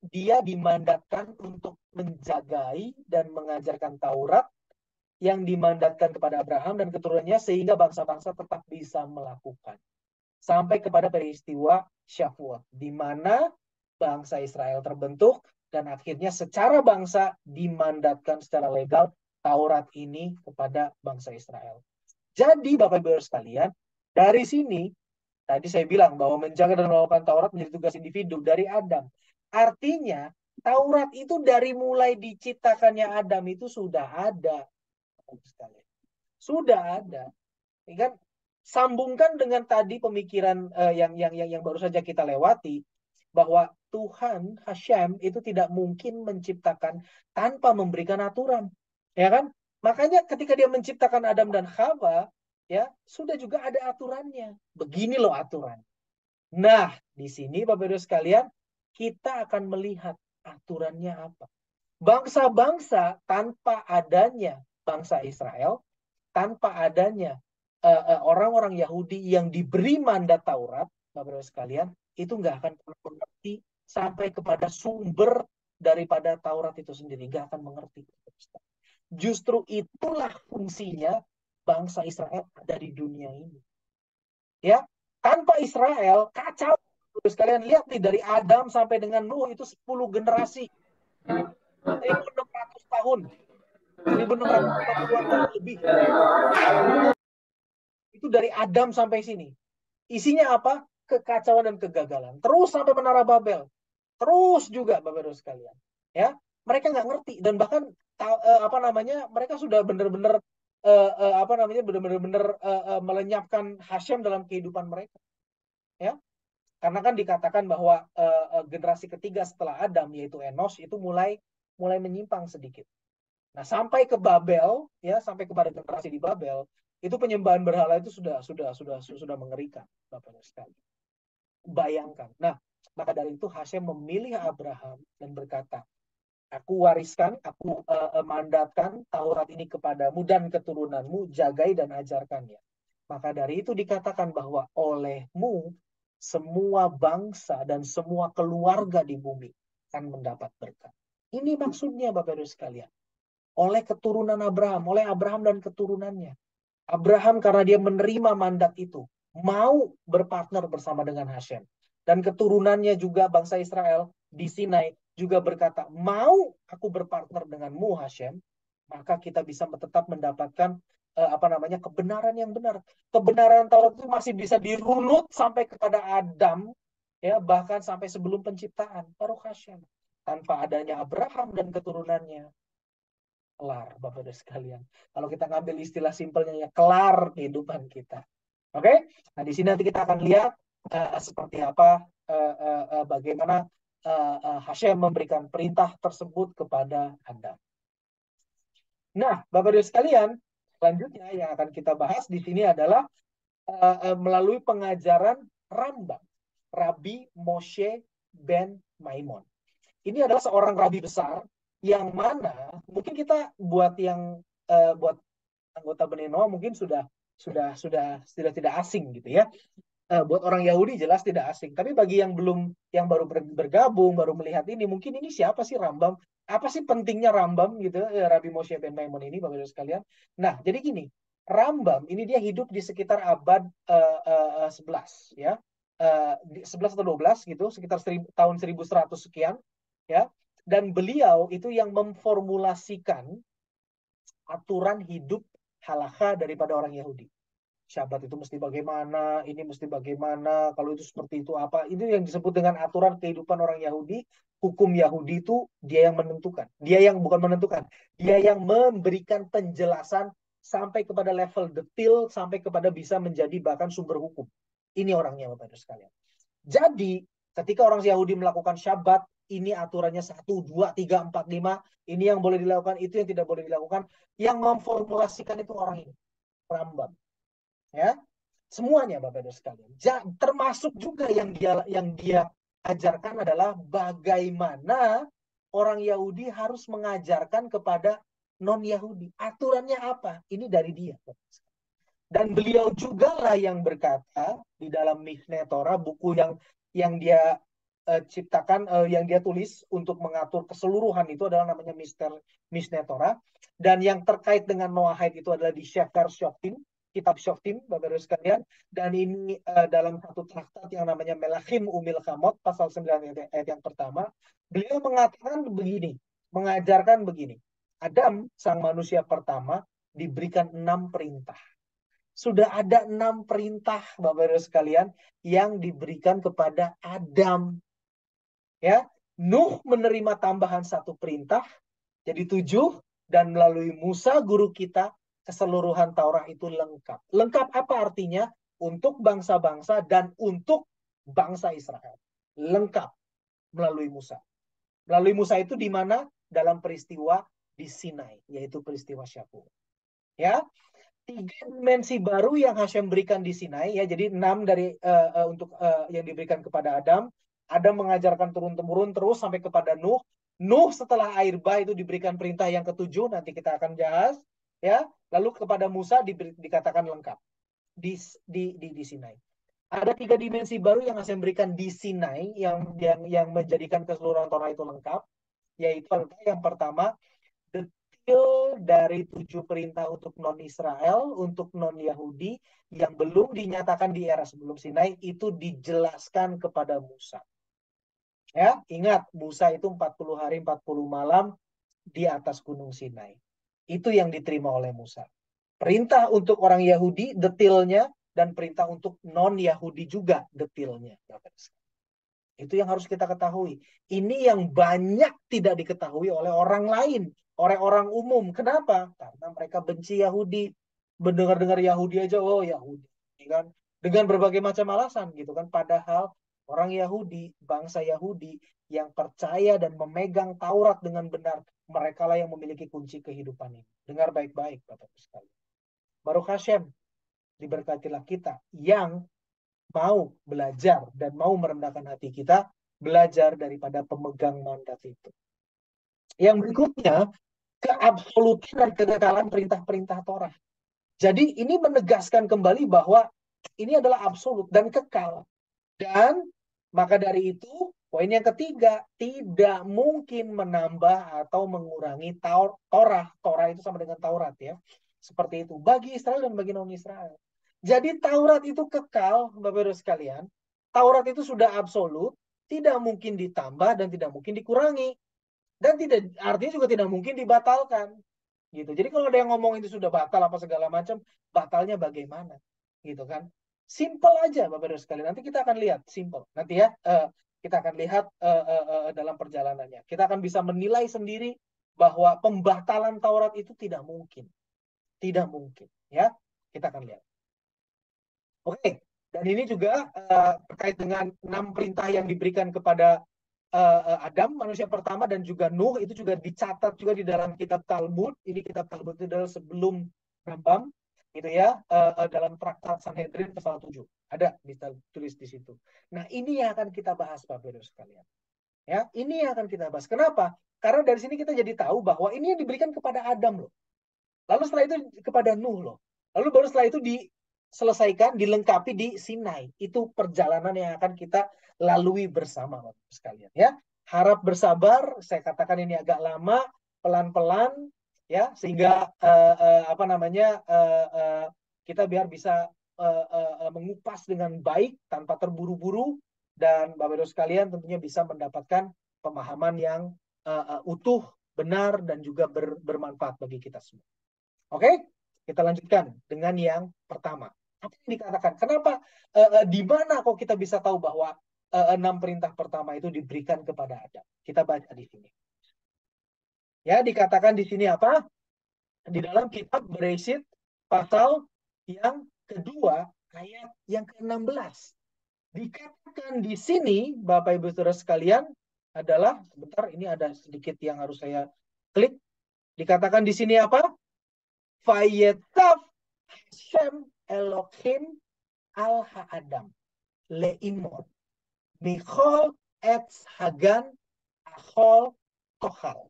dia dimandatkan untuk menjagai dan mengajarkan Taurat yang dimandatkan kepada Abraham dan keturunannya, sehingga bangsa-bangsa tetap bisa melakukan. sampai kepada peristiwa Syafuat, di mana bangsa Israel terbentuk dan akhirnya secara bangsa dimandatkan secara legal Taurat ini kepada bangsa Israel. Jadi Bapak Ibu sekalian, dari sini tadi saya bilang bahwa menjaga dan melakukan Taurat menjadi tugas individu dari Adam. Artinya Taurat itu dari mulai diciptakannya Adam itu sudah ada. Sudah ada. Kan sambungkan dengan tadi pemikiran yang baru saja kita lewati, bahwa Tuhan Hashem itu tidak mungkin menciptakan tanpa memberikan aturan, ya kan? Makanya ketika dia menciptakan Adam dan Hawa, ya sudah juga ada aturannya. Begini loh aturan. Nah, di sini Bapak Ibu sekalian, kita akan melihat aturannya apa. Bangsa-bangsa tanpa adanya bangsa Israel, tanpa adanya orang-orang Yahudi yang diberi mandat Taurat, Bapak Ibu sekalian, itu nggak akan pernah mengerti sampai kepada sumber daripada Taurat itu sendiri, nggak akan mengerti. Justru itulah fungsinya bangsa Israel ada di dunia ini. Ya, tanpa Israel kacau. Terus kalian lihat nih, dari Adam sampai dengan Nuh itu 10 generasi. 1600 tahun. 1650 tahun lebih. Itu dari Adam sampai sini. Isinya apa? Kekacauan dan kegagalan. Terus sampai Menara Babel. Terus juga Bapak Ibu sekalian. Ya, mereka nggak ngerti dan bahkan mereka sudah benar-benar benar-benar melenyapkan Hashem dalam kehidupan mereka. Ya. Karena kan dikatakan bahwa generasi ketiga setelah Adam yaitu Enos itu mulai menyimpang sedikit. Nah, sampai ke Babel, ya, sampai kepada generasi di Babel, itu penyembahan berhala itu sudah mengerikan, Bapak Ibu sekalian. Bayangkan. Nah, maka dari itu Hashem memilih Abraham dan berkata, aku wariskan, aku mandatkan Taurat ini kepadamu dan keturunanmu, jagai dan ajarkannya. Maka dari itu dikatakan bahwa olehmu semua bangsa dan semua keluarga di bumi akan mendapat berkat. Ini maksudnya Bapak Ibu sekalian. Oleh keturunan Abraham, oleh Abraham dan keturunannya. Abraham karena dia menerima mandat itu, mau berpartner bersama dengan Hashem. Dan keturunannya juga bangsa Israel di Sinai juga berkata, mau aku berpartner denganmu Hashem, maka kita bisa tetap mendapatkan kebenaran yang benar. Kebenaran Taurat itu masih bisa dirunut sampai kepada Adam, ya, bahkan sampai sebelum penciptaan, baru Hashem. Tanpa adanya Abraham dan keturunannya, kelar Bapak Ibu sekalian. Kalau kita ngambil istilah simpelnya, ya kelar kehidupan kita. Oke? Nah, di sini nanti kita akan lihat seperti apa bagaimana Hashem memberikan perintah tersebut kepada Adam. Nah, Bapak Ibu sekalian, selanjutnya yang akan kita bahas di sini adalah melalui pengajaran Rambam, Rabbi Moshe ben Maimon. Ini adalah seorang rabi besar yang mana mungkin kita buat buat anggota Bnei Noah mungkin sudah tidak asing gitu ya. Buat orang Yahudi jelas tidak asing. Tapi bagi yang baru bergabung, baru melihat ini, mungkin ini siapa sih Rambam? Apa sih pentingnya Rambam gitu, Rabbi Moshe ben Maimon ini, Bapak Ibu sekalian? Nah, jadi gini, Rambam ini dia hidup di sekitar abad 11 ya. 11 atau 12 gitu, sekitar tahun 1100 sekian ya. Dan beliau itu yang memformulasikan aturan hidup halakha daripada orang Yahudi. Syabat itu mesti bagaimana, ini mesti bagaimana, kalau itu seperti itu apa. Itu yang disebut dengan aturan kehidupan orang Yahudi. Hukum Yahudi itu dia yang menentukan. Dia yang bukan menentukan. Dia yang memberikan penjelasan sampai kepada level detail, sampai kepada bisa menjadi bahkan sumber hukum. Ini orangnya Bapak Ibu sekalian. Jadi ketika orang Yahudi melakukan Syabat, ini aturannya 1, 2, 3, 4, 5. Ini yang boleh dilakukan, itu yang tidak boleh dilakukan. Yang memformulasikan itu orang ini, Rambam. Ya, semuanya Bapak Ibu sekalian. Termasuk juga yang dia ajarkan adalah bagaimana orang Yahudi harus mengajarkan kepada non-Yahudi. Aturannya apa? Ini dari dia. Dan beliau juga lah yang berkata di dalam Mishneh Torah, buku yang dia ciptakan, yang dia tulis untuk mengatur keseluruhan itu adalah namanya Mishneh Torah. Dan yang terkait dengan Noahide itu adalah di Sefer Shoftim. kitab Shoftim, Bapak Ibu sekalian, dan ini dalam satu traktat yang namanya Melachim Umil Kamot, pasal 9 ayat yang pertama, beliau mengatakan begini, mengajarkan begini, Adam, sang manusia pertama, diberikan 6 perintah. Sudah ada 6 perintah, Bapak Ibu sekalian, yang diberikan kepada Adam. Ya, Nuh menerima tambahan 1 perintah, jadi 7, dan melalui Musa guru kita keseluruhan Taurat itu lengkap. Lengkap apa artinya? Untuk bangsa-bangsa dan untuk bangsa Israel. Lengkap melalui Musa. Melalui Musa itu di mana? Dalam peristiwa di Sinai, yaitu peristiwa Syafur. Ya, 3 dimensi baru yang Hashem berikan di Sinai, ya. Jadi 6 dari untuk yang diberikan kepada Adam. Adam mengajarkan turun-temurun terus sampai kepada Nuh. Nuh setelah air bah itu diberikan perintah yang ke-7, nanti kita akan bahas, ya. Lalu kepada Musa dikatakan lengkap di Sinai. Ada 3 dimensi baru yang Hashem berikan di Sinai yang menjadikan keseluruhan Torah itu lengkap, yaitu yang pertama, detail dari 7 perintah untuk non-Israel, untuk non-Yahudi yang belum dinyatakan di era sebelum Sinai itu dijelaskan kepada Musa. Ya, ingat Musa itu 40 hari 40 malam di atas gunung Sinai. Itu yang diterima oleh Musa. Perintah untuk orang Yahudi detailnya dan perintah untuk non-Yahudi juga detailnya. Itu yang harus kita ketahui. Ini yang banyak tidak diketahui oleh orang lain, oleh orang umum. Kenapa? Karena mereka benci Yahudi. Mendengar-dengar Yahudi aja, oh Yahudi, kan? Dengan berbagai macam alasan, gitu kan? Padahal orang Yahudi, bangsa Yahudi yang percaya dan memegang Taurat dengan benar, mereka lah yang memiliki kunci kehidupan ini. Dengar baik-baik, Bapak-Ibu sekalian. Baruch Hashem, diberkatilah kita yang mau belajar dan mau merendahkan hati kita, belajar daripada pemegang mandat itu. Yang berikutnya, keabsolutan dan kekekalan perintah-perintah Torah. Jadi ini menegaskan kembali bahwa ini adalah absolut dan kekal. Dan maka dari itu, poin yang ketiga, tidak mungkin menambah atau mengurangi Torah. Torah itu sama dengan Taurat, ya. Seperti itu. Bagi Israel dan bagi non-Israel. Jadi Taurat itu kekal, Bapak-Ibu sekalian. Taurat itu sudah absolut, tidak mungkin ditambah dan tidak mungkin dikurangi. Dan tidak, artinya juga tidak mungkin dibatalkan. Gitu. Jadi kalau ada yang ngomong itu sudah batal apa segala macam, batalnya bagaimana? Gitu kan. Simple aja Bapak-Ibu sekalian. Nanti kita akan lihat, simple. Nanti ya, kita akan lihat dalam perjalanannya. Kita akan bisa menilai sendiri bahwa pembatalan Taurat itu tidak mungkin. Tidak mungkin, ya. Kita akan lihat. Oke, dan ini juga terkait dengan 6 perintah yang diberikan kepada Adam, manusia pertama, dan juga Nuh, itu juga dicatat juga di dalam kitab Talmud. Ini kitab Talmud itu adalah sebelum Rambam, gitu ya, dalam traktat Sanhedrin pasal 7. Ada tulis di situ. Nah, ini yang akan kita bahas, Bapak-Ibu sekalian. Ya, ini yang akan kita bahas. Kenapa? Karena dari sini kita jadi tahu bahwa ini yang diberikan kepada Adam loh. Lalu setelah itu kepada Nuh loh. Lalu baru setelah itu diselesaikan, dilengkapi di Sinai. Itu perjalanan yang akan kita lalui bersama, Bapak sekalian. Ya, harap bersabar. Saya katakan ini agak lama, pelan-pelan, ya, sehingga kita biar bisa mengupas dengan baik tanpa terburu-buru, dan Bapak-Ibu sekalian tentunya bisa mendapatkan pemahaman yang utuh, benar, dan juga bermanfaat bagi kita semua. Oke, kita lanjutkan dengan yang pertama. Apa yang dikatakan? Kenapa? Di mana kok kita bisa tahu bahwa 6 perintah pertama itu diberikan kepada Adam? Kita baca di sini. Ya, dikatakan di sini apa? Di dalam kitab Bereshit pasal yang kedua ayat yang ke-16. Dikatakan di sini, Bapak Ibu Saudara sekalian, adalah, sebentar, ini ada sedikit yang harus saya klik. Dikatakan di sini apa? Vayetav Hashem Elohim al Ha'adam le'imor michol etz hagan achol tochal.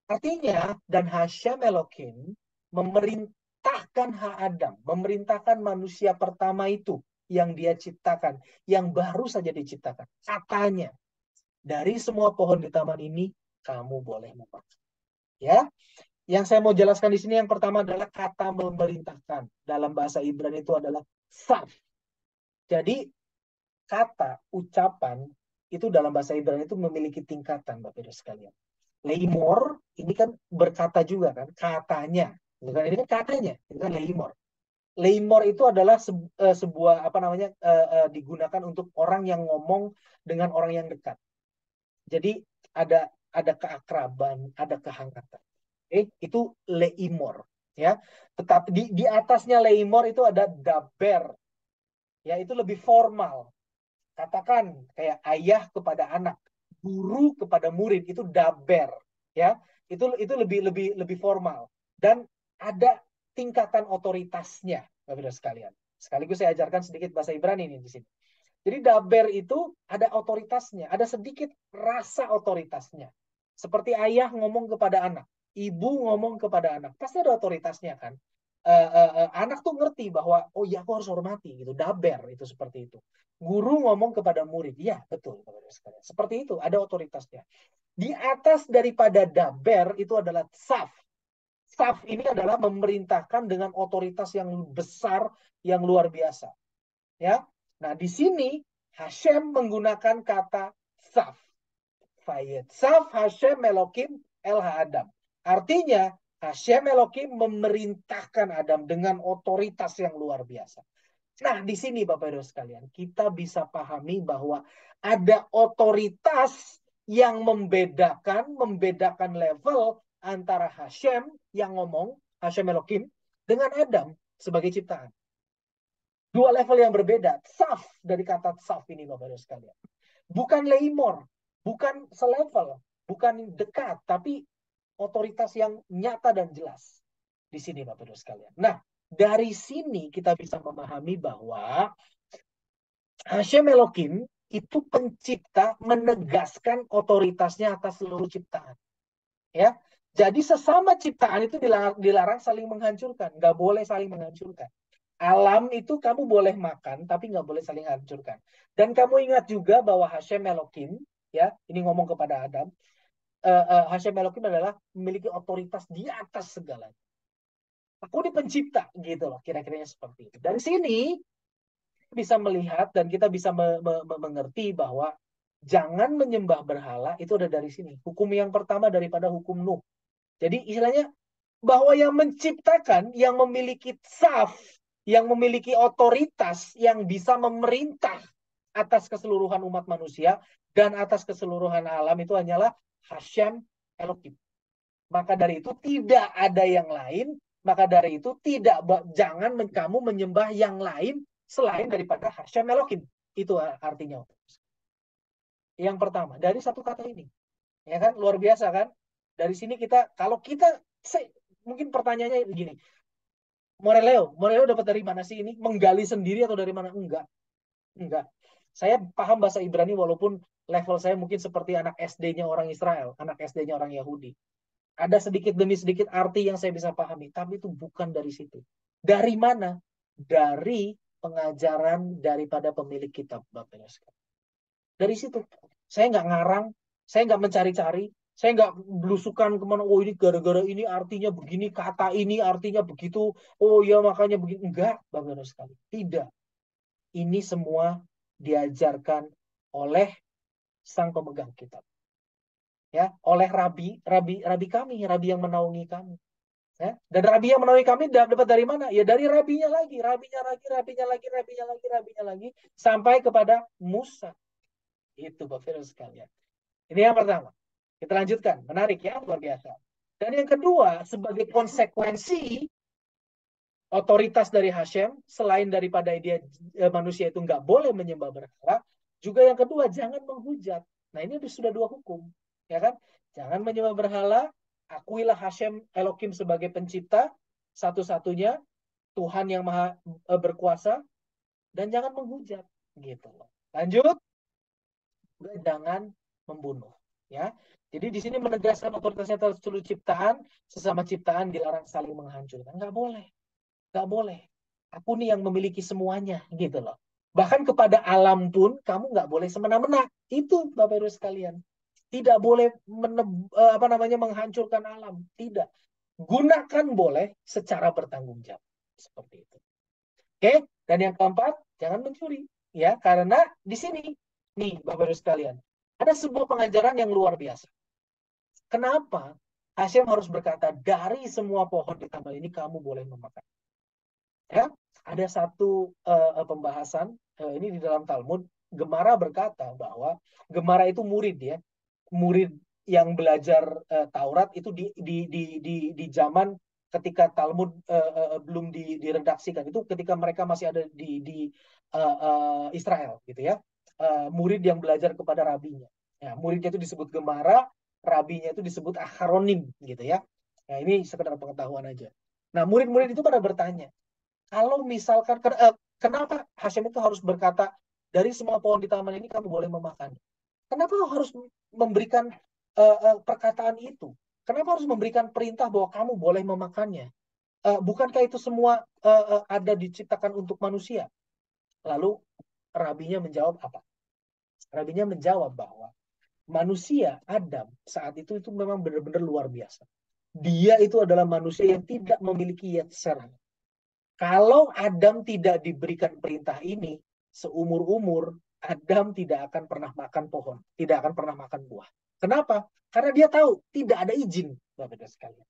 Artinya, dan Hashem Elohim memerintahkan Ha'adam, memerintahkan manusia pertama itu yang dia ciptakan, yang baru saja diciptakan. Katanya, dari semua pohon di taman ini kamu boleh memakan. Ya, Yang saya mau jelaskan di sini yang pertama adalah kata memerintahkan. Dalam bahasa Ibrani itu adalah saf. Jadi kata, ucapan itu dalam bahasa Ibrani itu memiliki tingkatan, Bapak Ibu sekalian. Leimor ini kan berkata juga kan, katanya. Bukan ini kan katanya, itu kan leimor. Leimor itu adalah sebuah apa namanya digunakan untuk orang yang ngomong dengan orang yang dekat. Jadi ada keakraban, ada kehangatan. Itu leimor, ya. Tetap di atasnya leimor itu ada daber, ya itu lebih formal. Katakan kayak ayah kepada anak, guru kepada murid itu daber, ya. Itu lebih formal dan ada tingkatan otoritasnya, Bapak-Ibu sekalian. Sekaligus saya ajarkan sedikit bahasa Ibrani ini di sini. Jadi daber itu ada otoritasnya, ada sedikit rasa otoritasnya. Seperti ayah ngomong kepada anak, ibu ngomong kepada anak, pasti ada otoritasnya kan. Anak tuh ngerti bahwa oh ya aku harus hormati gitu. Daber itu seperti itu. Guru ngomong kepada murid, ya betul. Seperti itu, ada otoritasnya. Di atas daripada daber itu adalah tsaf. Tsaf ini adalah memerintahkan dengan otoritas yang besar, yang luar biasa. Ya, nah di sini Hashem menggunakan kata tsaf. Fayet tsaf Hashem Elohim El Ha'adam. Artinya Hashem Elohim memerintahkan Adam dengan otoritas yang luar biasa. Nah, di sini Bapak Ibu sekalian, kita bisa pahami bahwa ada otoritas yang membedakan level antara Hashem yang ngomong, Hashem Elohim, dengan Adam sebagai ciptaan. Dua level yang berbeda. Tsaf dari kata tsaf ini Bapak Ibu sekalian. Bukan leimor, bukan selevel, bukan dekat, tapi otoritas yang nyata dan jelas. Di sini Bapak Ibu sekalian. Nah, dari sini kita bisa memahami bahwa Hashem Elohim itu pencipta menegaskan otoritasnya atas seluruh ciptaan. Ya, jadi sesama ciptaan itu dilarang saling menghancurkan, nggak boleh saling menghancurkan. Alam itu kamu boleh makan, tapi nggak boleh saling hancurkan. Dan kamu ingat juga bahwa Hashem Elohim, ya, ini ngomong kepada Adam, Hashem Elohim adalah memiliki otoritas di atas segalanya. Aku ini pencipta, gitu loh, kira-kiranya seperti itu. Dari sini bisa melihat dan kita bisa mengerti bahwa jangan menyembah berhala itu ada dari sini. Hukum yang pertama daripada hukum Nuh. Jadi istilahnya bahwa yang menciptakan, yang memiliki tsaf, yang memiliki otoritas, yang bisa memerintah atas keseluruhan umat manusia dan atas keseluruhan alam itu hanyalah Hashem Elohim. Maka dari itu tidak ada yang lain, maka dari itu jangan kamu menyembah yang lain selain daripada Hashem Elohim. Itu artinya. Yang pertama, dari satu kata ini. Ya kan, luar biasa kan? Dari sini kalau kita, mungkin pertanyaannya begini. Moreleo dapat dari mana sih ini? Menggali sendiri atau dari mana? Enggak. Saya paham bahasa Ibrani walaupun level saya mungkin seperti anak SD-nya orang Israel, anak SD-nya orang Yahudi. Ada sedikit demi sedikit arti yang saya bisa pahami, tapi itu bukan dari situ. Dari mana? Dari pengajaran daripada pemilik kitab, Bapak Ibu sekalian. Dari situ. Saya nggak ngarang, saya nggak mencari-cari, saya nggak belusukan kemana, oh ini gara-gara ini artinya begini, kata ini artinya begitu, oh ya makanya begini. Enggak, Bapak Ibu sekalian. Tidak. Ini semua diajarkan oleh sang pemegang kitab. Ya, oleh rabi kami, rabi yang menaungi kami. Ya, dan rabi yang menaungi kami dapat dari mana? Ya dari rabinya lagi, rabinya lagi, sampai kepada Musa. Itu Bapak Ibu sekalian. Ini yang pertama. Kita lanjutkan. Menarik ya, luar biasa. Dan yang kedua, sebagai konsekuensi otoritas dari Hashem, selain daripada manusia itu nggak boleh menyembah berhala, juga yang kedua, jangan menghujat. Nah ini sudah dua hukum. Ya kan? Jangan menyembah berhala, akuilah Hashem Elohim sebagai pencipta, satu-satunya, Tuhan yang maha berkuasa, dan jangan menghujat. Gitu. Lanjut. Jangan membunuh. Ya, jadi di sini menegaskan otoritasnya atas seluruh ciptaan, sesama ciptaan dilarang saling menghancurkan. Nggak boleh, nggak boleh. Aku nih yang memiliki semuanya, gitu loh. Bahkan kepada alam pun kamu nggak boleh semena-mena. Itu Bapak Ibu sekalian. Tidak boleh menghancurkan alam. Tidak. Gunakan boleh secara bertanggung jawab. Seperti itu. Oke, dan yang keempat, jangan mencuri. Ya, karena di sini, nih Bapak Ibu sekalian, ada sebuah pengajaran yang luar biasa. Kenapa Hashem harus berkata, dari semua pohon di taman ini kamu boleh memakan. Ya, ada satu pembahasan, ini di dalam Talmud, Gemara berkata bahwa Gemara itu murid ya, murid yang belajar Taurat itu di zaman ketika Talmud belum diredaksikan, itu ketika mereka masih ada di Israel gitu ya. Murid yang belajar kepada rabinya. Ya, muridnya itu disebut Gemara, rabinya itu disebut Acharonim gitu ya. Nah, ini sekedar pengetahuan aja. Nah, murid-murid itu pada bertanya, kalau misalkan kenapa Hashem itu harus berkata dari semua pohon di taman ini kamu boleh memakan? Kenapa harus memberikan perkataan itu? Kenapa harus memberikan perintah bahwa kamu boleh memakannya? Bukankah itu semua ada diciptakan untuk manusia? Lalu rabinya menjawab apa? Rabinya menjawab bahwa manusia Adam saat itu memang benar-benar luar biasa. Dia itu adalah manusia yang tidak memiliki yetzer. Kalau Adam tidak diberikan perintah ini, seumur-umur Adam tidak akan pernah makan pohon, tidak akan pernah makan buah. Kenapa? Karena dia tahu tidak ada izin, Bapak-Ibu sekalian.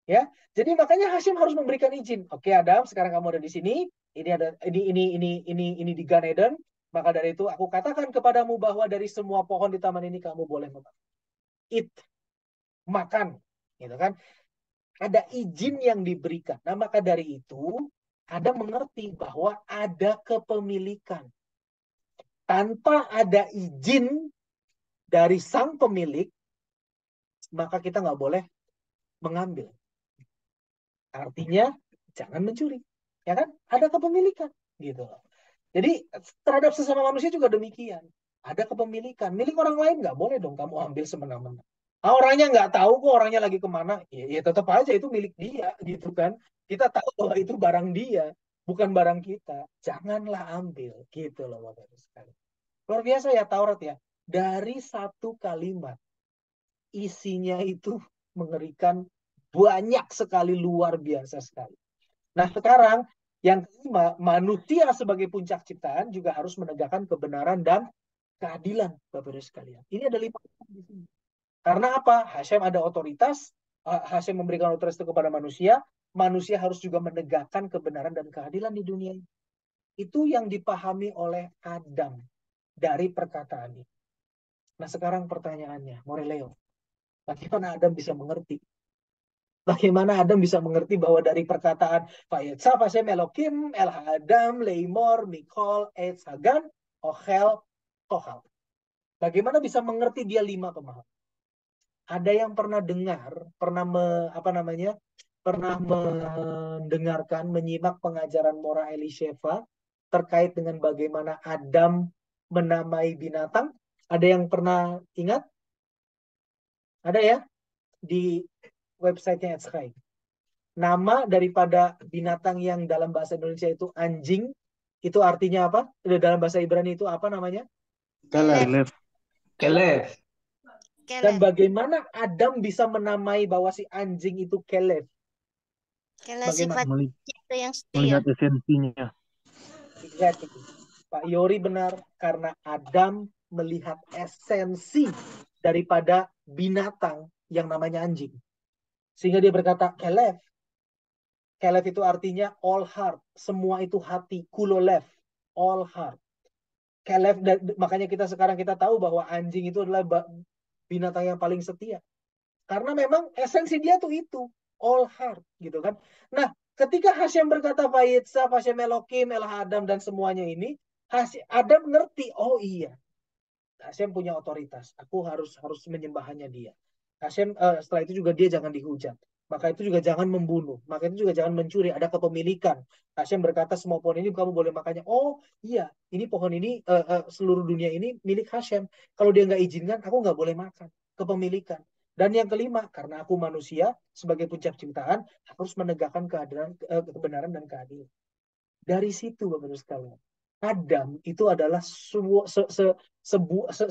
Ya, jadi makanya Hashim harus memberikan izin. Oke, Adam, sekarang kamu ada di sini. Ini ada ini di Gan Eden. Maka dari itu aku katakan kepadamu bahwa dari semua pohon di taman ini kamu boleh memakan. Eat, makan, gitu kan? Ada izin yang diberikan. Nah, maka dari itu ada mengerti bahwa ada kepemilikan. Tanpa ada izin dari sang pemilik, maka kita nggak boleh mengambil. Artinya, jangan mencuri. Ya kan? Ada kepemilikan. Gitu. Jadi, terhadap sesama manusia juga demikian. Ada kepemilikan. Milik orang lain nggak boleh dong kamu ambil semena-mena. Nah, orangnya nggak tahu kok orangnya lagi kemana. Ya tetap aja itu milik dia. Gitu kan. Kita tahu bahwa itu barang dia. Bukan barang kita. Janganlah ambil. Gitu loh Bapak-Ibu sekalian. Luar biasa ya Taurat ya. Dari satu kalimat, isinya itu mengerikan, banyak sekali, luar biasa sekali. Nah sekarang, yang kelima, manusia sebagai puncak ciptaan juga harus menegakkan kebenaran dan keadilan, Bapak-Ibu sekalian. Ini ada 5 di sini. Karena apa? Hashem ada otoritas, Hashem memberikan otoritas itu kepada manusia, manusia harus juga menegakkan kebenaran dan keadilan di dunia ini. Itu yang dipahami oleh Adam dari perkataan ini. Nah sekarang pertanyaannya, Moreleo, bagaimana Adam bisa mengerti? Bagaimana Adam bisa mengerti bahwa dari perkataan Vayetza Hashem Elokim El Adam Leimor Mikol Etz Hagan Ochel Tohal. Bagaimana bisa mengerti dia 5 pemahaman? Ada yang pernah dengar, pernah pernah mendengarkan, menyimak pengajaran Mora Elisheva terkait dengan bagaimana Adam menamai binatang? Ada yang pernah ingat? Ada ya? Di websitenya Etzchai. Nama daripada binatang yang dalam bahasa Indonesia itu anjing, itu artinya apa? Dalam bahasa Ibrani itu apa namanya? Kelef. Kelef. Dan Kelef. bagaimana Adam bisa menamai bahwa si anjing itu kelef? Kelef Bagaimana? sifat itu yang setia. Melihat esensinya. Exactly. Pak Yori benar, karena Adam melihat esensi daripada binatang yang namanya anjing. Sehingga dia berkata, kelef. Kelef itu artinya all heart. Semua itu hati. Kulolev. All heart. Kelef, makanya sekarang kita tahu bahwa anjing itu adalah binatang yang paling setia. Karena memang esensi dia tuh itu. All heart. Gitu kan. Nah, ketika Hashem berkata, Vayetza, Hashem Elokim, El Adam, dan semuanya ini, Adam ngerti, oh iya, Hashem punya otoritas. Aku harus menyembahnya dia. Hashem setelah itu juga dia jangan dihujat. Maka itu juga jangan membunuh. Maka itu juga jangan mencuri. Ada kepemilikan. Hashem berkata semua pohon ini kamu boleh makannya. Oh iya, ini pohon ini seluruh dunia ini milik Hashem. Kalau dia nggak izinkan, aku nggak boleh makan. Kepemilikan. Dan yang kelima, karena aku manusia sebagai puncak ciptaan harus menegakkan kebenaran dan keadilan. Dari situ Bapak-Ibu sekalian, Adam itu adalah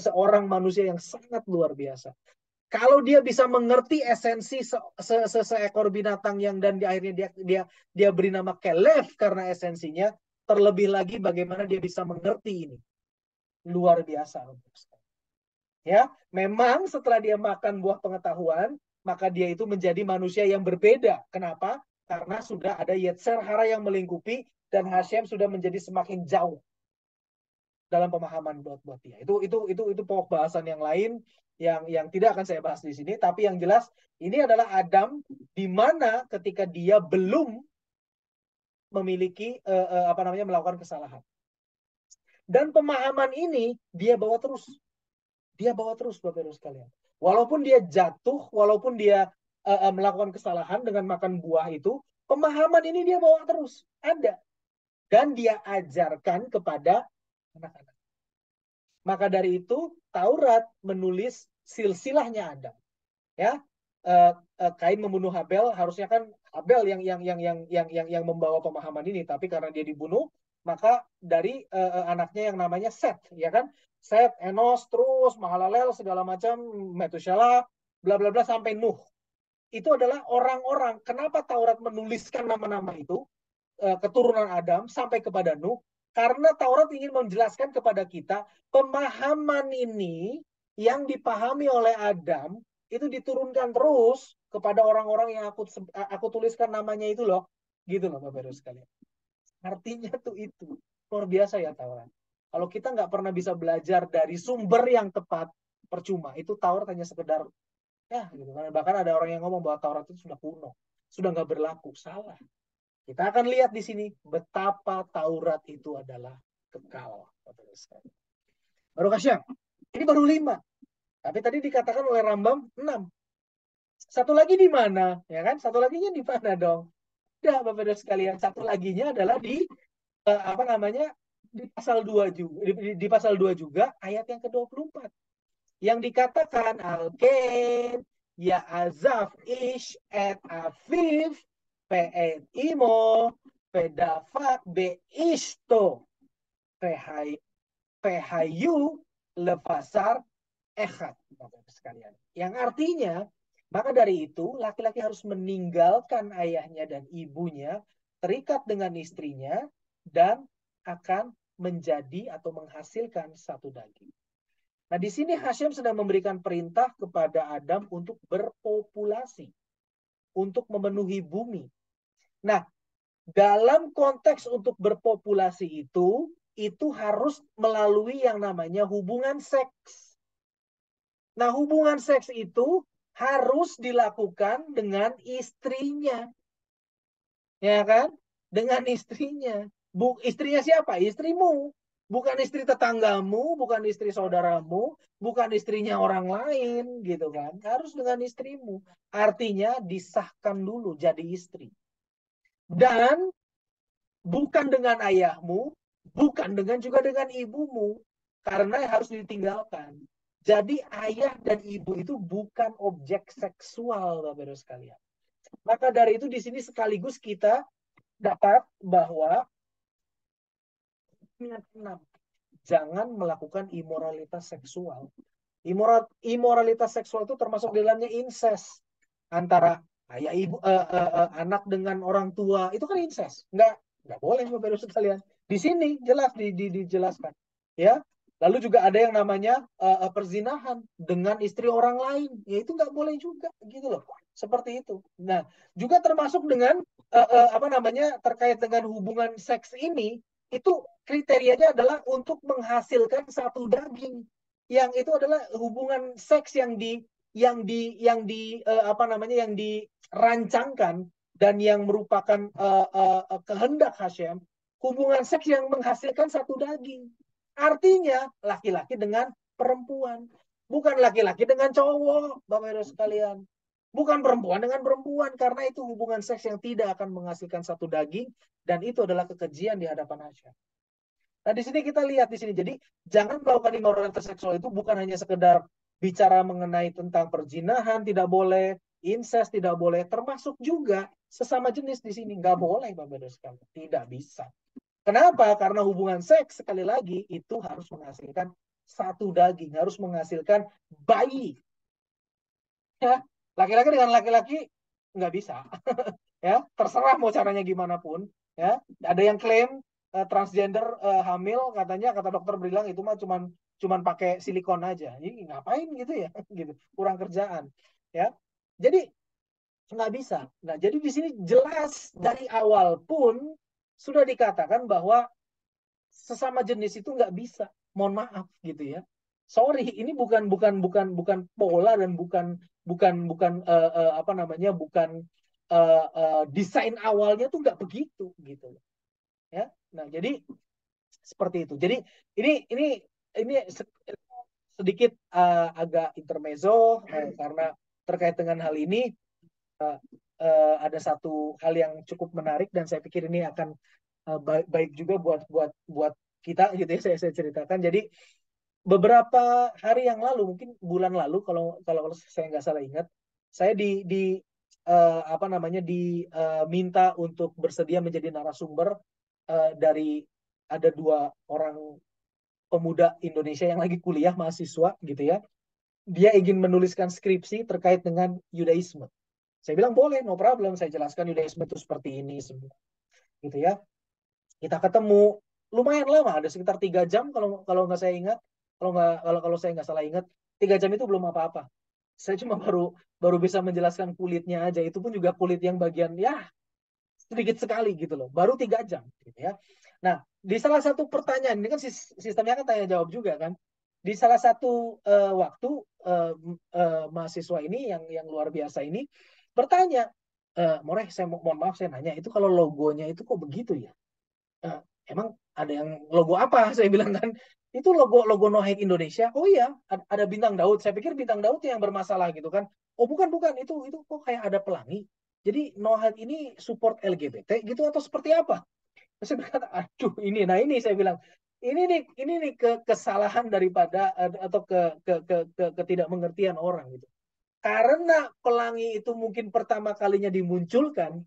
seorang manusia yang sangat luar biasa. Kalau dia bisa mengerti esensi seekor binatang yang dan di akhirnya dia beri nama kelef karena esensinya, terlebih lagi bagaimana dia bisa mengerti ini. Luar biasa. Ya, memang setelah dia makan buah pengetahuan, maka dia itu menjadi manusia yang berbeda. Kenapa? Karena sudah ada Yetzer Hara yang melingkupi dan Hashem sudah menjadi semakin jauh dalam pemahaman buat dia. Itu pokok bahasan yang lain yang tidak akan saya bahas di sini, tapi yang jelas ini adalah Adam di mana ketika dia belum memiliki melakukan kesalahan. Dan pemahaman ini dia bawa terus. Dia bawa terus Bapak Ibu sekalian. Walaupun dia jatuh, walaupun dia melakukan kesalahan dengan makan buah itu, pemahaman ini dia bawa terus. Ada. Dan dia ajarkan kepada anak-anak. Maka dari itu Taurat menulis silsilahnya Adam. Ya, Kain membunuh Habel, harusnya kan Habel yang membawa pemahaman ini, tapi karena dia dibunuh, maka dari anaknya yang namanya Set, ya kan? Set, Enos, terus Mahalalel, segala macam, Metushalah, bla bla bla sampai Nuh. Itu adalah orang-orang. Kenapa Taurat menuliskan nama-nama itu? Keturunan Adam sampai kepada Nuh, karena Taurat ingin menjelaskan kepada kita pemahaman ini yang dipahami oleh Adam itu diturunkan terus kepada orang-orang yang aku tuliskan namanya itu loh, gitu loh Bapak Ibu sekalian. Artinya tuh itu luar biasa ya Taurat. Kalau kita nggak pernah bisa belajar dari sumber yang tepat, percuma. Itu Taurat hanya sekedar ya gitu kan. Bahkan ada orang yang ngomong bahwa Taurat itu sudah kuno, sudah nggak berlaku. Salah. Kita akan lihat di sini betapa Taurat itu adalah kekal. Baru Kasyam. Ini baru 5. Tapi tadi dikatakan oleh Rambam 6. Satu lagi di mana? Ya kan? Satu laginya di mana dong? Udah Bapak Ibu sekalian. Satu laginya adalah di di pasal 2 juga. Di pasal 2 juga ayat yang ke-24. Yang dikatakan Alken ya azaf ish et aviv pe'et imo pedafak be isto pehayu lefasar echad. Sekalian. Yang artinya, maka dari itu laki-laki harus meninggalkan ayahnya dan ibunya, terikat dengan istrinya, dan akan menjadi atau menghasilkan satu daging. Nah, di sini Hashem sedang memberikan perintah kepada Adam untuk berpopulasi, untuk memenuhi bumi. Nah, dalam konteks untuk berpopulasi itu harus melalui yang namanya hubungan seks. Nah, hubungan seks itu harus dilakukan dengan istrinya. Ya kan? Dengan istrinya. Istrinya siapa? Istrimu. Bukan istri tetanggamu, bukan istri saudaramu, bukan istrinya orang lain, gitu kan. Harus dengan istrimu. Artinya disahkan dulu jadi istri. Dan bukan dengan ayahmu, bukan juga dengan ibumu. Karena harus ditinggalkan. Jadi ayah dan ibu itu bukan objek seksual, Bapak-Ibu sekalian. Maka dari itu di sini sekaligus kita dapat bahwa jangan melakukan imoralitas seksual. Imoralitas seksual itu termasuk di dalamnya incest antara ayah ibu anak dengan orang tua, itu kan incest. Nggak boleh Bapak Ibu sekalian. Di sini jelas dijelaskan. Ya. Lalu juga ada yang namanya perzinahan dengan istri orang lain. Ya itu nggak boleh juga gitu loh. Seperti itu. Nah, juga termasuk dengan terkait dengan hubungan seks ini, itu kriterianya adalah untuk menghasilkan satu daging. Yang itu adalah hubungan seks yang dirancangkan dan yang merupakan kehendak Hashem, hubungan seks yang menghasilkan satu daging. Artinya laki-laki dengan perempuan, bukan laki-laki dengan cowok, Bapak Ibu sekalian. Bukan perempuan dengan perempuan, karena itu hubungan seks yang tidak akan menghasilkan satu daging, dan itu adalah kekejian di hadapan Hashem. Nah, di sini kita lihat di sini. Jadi, jangan melakukan imoralitas seksual itu bukan hanya sekedar bicara mengenai tentang perzinahan, tidak boleh, incest tidak boleh, termasuk juga sesama jenis di sini. Nggak boleh, Bapak Ibu sekalian. Tidak bisa. Kenapa? Karena hubungan seks, sekali lagi, itu harus menghasilkan satu daging, harus menghasilkan bayi. Ya, laki-laki dengan laki-laki nggak bisa. Ya, terserah mau caranya gimana pun. Ya, ada yang klaim transgender hamil, katanya kata dokter bilang itu mah cuman pakai silikon aja. Jadi ngapain gitu ya? Gitu, kurang kerjaan. Ya, jadi nggak bisa. Nah, jadi di sini jelas dari awal pun sudah dikatakan bahwa sesama jenis itu nggak bisa. Mohon maaf gitu ya. Sorry, ini bukan pola dan bukan apa namanya, bukan desain awalnya tuh nggak begitu gitu ya. Nah, jadi seperti itu. Jadi ini sedikit agak intermezzo karena terkait dengan hal ini ada satu hal yang cukup menarik dan saya pikir ini akan baik juga buat kita gitu ya, saya ceritakan. Jadi beberapa hari yang lalu, mungkin bulan lalu, kalau kalau saya nggak salah ingat, saya apa namanya, diminta untuk bersedia menjadi narasumber dari ada 2 orang pemuda Indonesia yang lagi kuliah, mahasiswa gitu ya. Dia ingin menuliskan skripsi terkait dengan Yudaisme. Saya bilang boleh, no problem. Saya jelaskan Yudaisme itu seperti ini semua, gitu ya. Kita ketemu lumayan lama, ada sekitar 3 jam kalau kalau nggak saya ingat, kalau saya nggak salah ingat, 3 jam itu belum apa-apa. Saya cuma baru baru bisa menjelaskan kulitnya aja, itu pun juga kulit yang bagian ya sedikit sekali gitu loh, baru 3 jam gitu ya. Nah, di salah satu pertanyaan ini kan sistemnya kan tanya jawab juga kan, di salah satu waktu mahasiswa ini yang luar biasa ini bertanya, Moreh, saya mohon maaf saya nanya, itu kalau logonya itu kok begitu ya? Eh, Emang ada yang logo apa? Saya bilang kan, itu logo logo No Hate Indonesia. Oh iya, ada bintang Daud. Saya pikir bintang Daud yang bermasalah gitu kan. Oh bukan bukan, itu kok kayak ada pelangi. Jadi No Hate ini support LGBT gitu atau seperti apa? Terus saya berkata, aduh ini, nah ini saya bilang, ini nih kesalahan daripada atau ketidakmengertian orang gitu. Karena pelangi itu mungkin pertama kalinya dimunculkan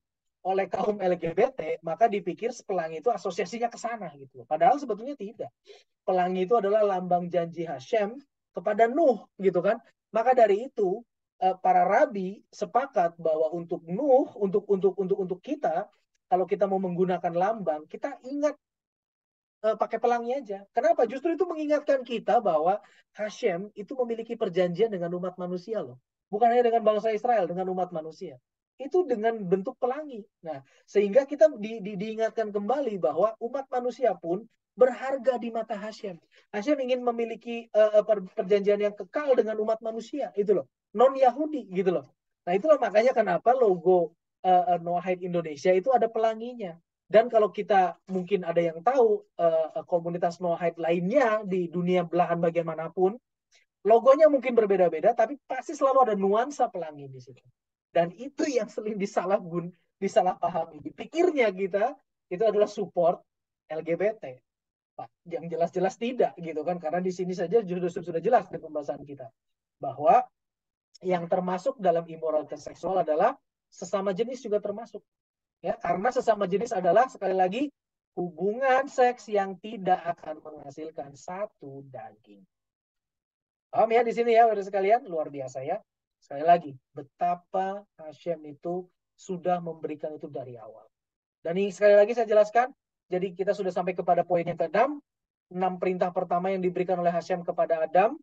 oleh kaum LGBT, maka dipikir pelangi itu asosiasinya ke sana gitu. Padahal sebetulnya tidak. Pelangi itu adalah lambang janji Hashem kepada Nuh gitu kan. Maka dari itu para rabi sepakat bahwa untuk Nuh, untuk kita, kalau kita mau menggunakan lambang, kita ingat pakai pelangi aja. Kenapa? Justru itu mengingatkan kita bahwa Hashem itu memiliki perjanjian dengan umat manusia loh. Bukan hanya dengan bangsa Israel, dengan umat manusia. Itu dengan bentuk pelangi. Nah, sehingga kita diingatkan kembali bahwa umat manusia pun berharga di mata Hashem. Hashem ingin memiliki perjanjian yang kekal dengan umat manusia. Itu loh. Non-Yahudi gitu loh. Nah, itulah makanya kenapa logo Noahide Indonesia itu ada pelanginya. Dan kalau kita mungkin ada yang tahu komunitas Noahide lainnya di dunia belahan bagian manapun, logonya mungkin berbeda-beda, tapi pasti selalu ada nuansa pelangi di situ. Dan itu yang sering disalahpahami. Dipikirnya kita itu adalah support LGBT. Pak, yang jelas-jelas tidak gitu kan, karena di sini saja sudah jelas di pembahasan kita bahwa yang termasuk dalam imoralitas seksual adalah sesama jenis juga termasuk. Ya, karena sesama jenis adalah sekali lagi hubungan seks yang tidak akan menghasilkan satu daging. Paham ya di sini ya, saudara sekalian, luar biasa ya. Sekali lagi, betapa Hashem itu sudah memberikan itu dari awal. Dan ini sekali lagi saya jelaskan, jadi kita sudah sampai kepada poin yang ke-6, 6 perintah pertama yang diberikan oleh Hashem kepada Adam,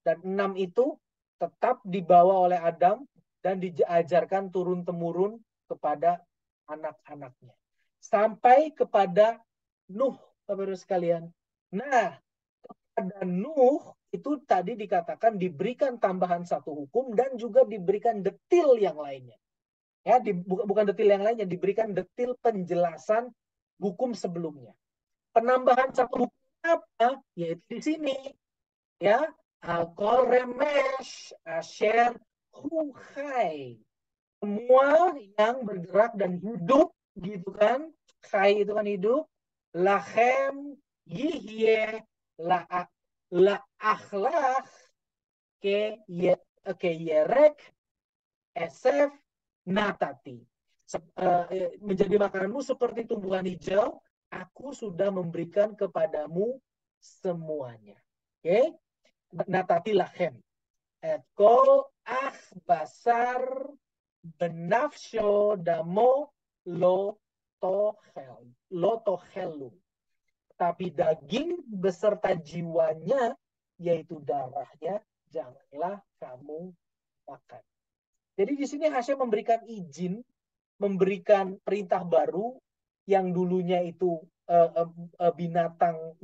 dan 6 itu tetap dibawa oleh Adam dan diajarkan turun-temurun kepada anak-anaknya. Sampai kepada Nuh, Bapak-Ibu sekalian. Nah, kepada Nuh itu tadi dikatakan diberikan tambahan satu hukum dan juga diberikan detil yang lainnya. Ya, bukan detil yang lainnya, diberikan detil penjelasan hukum sebelumnya. Penambahan satu hukum apa? Yaitu di sini, ya, Al-Qol Remesh, Asher, Huhai. Semua yang bergerak dan hidup, gitu kan. Khai itu kan hidup. Lachem, Yihye, la akhlak, ke yerek, esef, natati. Menjadi makananmu seperti tumbuhan hijau, aku sudah memberikan kepadamu semuanya. Oke? Natati lachem. Kol basar benafsho damo lotohelu. Tapi daging beserta jiwanya, yaitu darahnya, janganlah kamu makan. Jadi di sini Hashem memberikan izin, memberikan perintah baru yang dulunya itu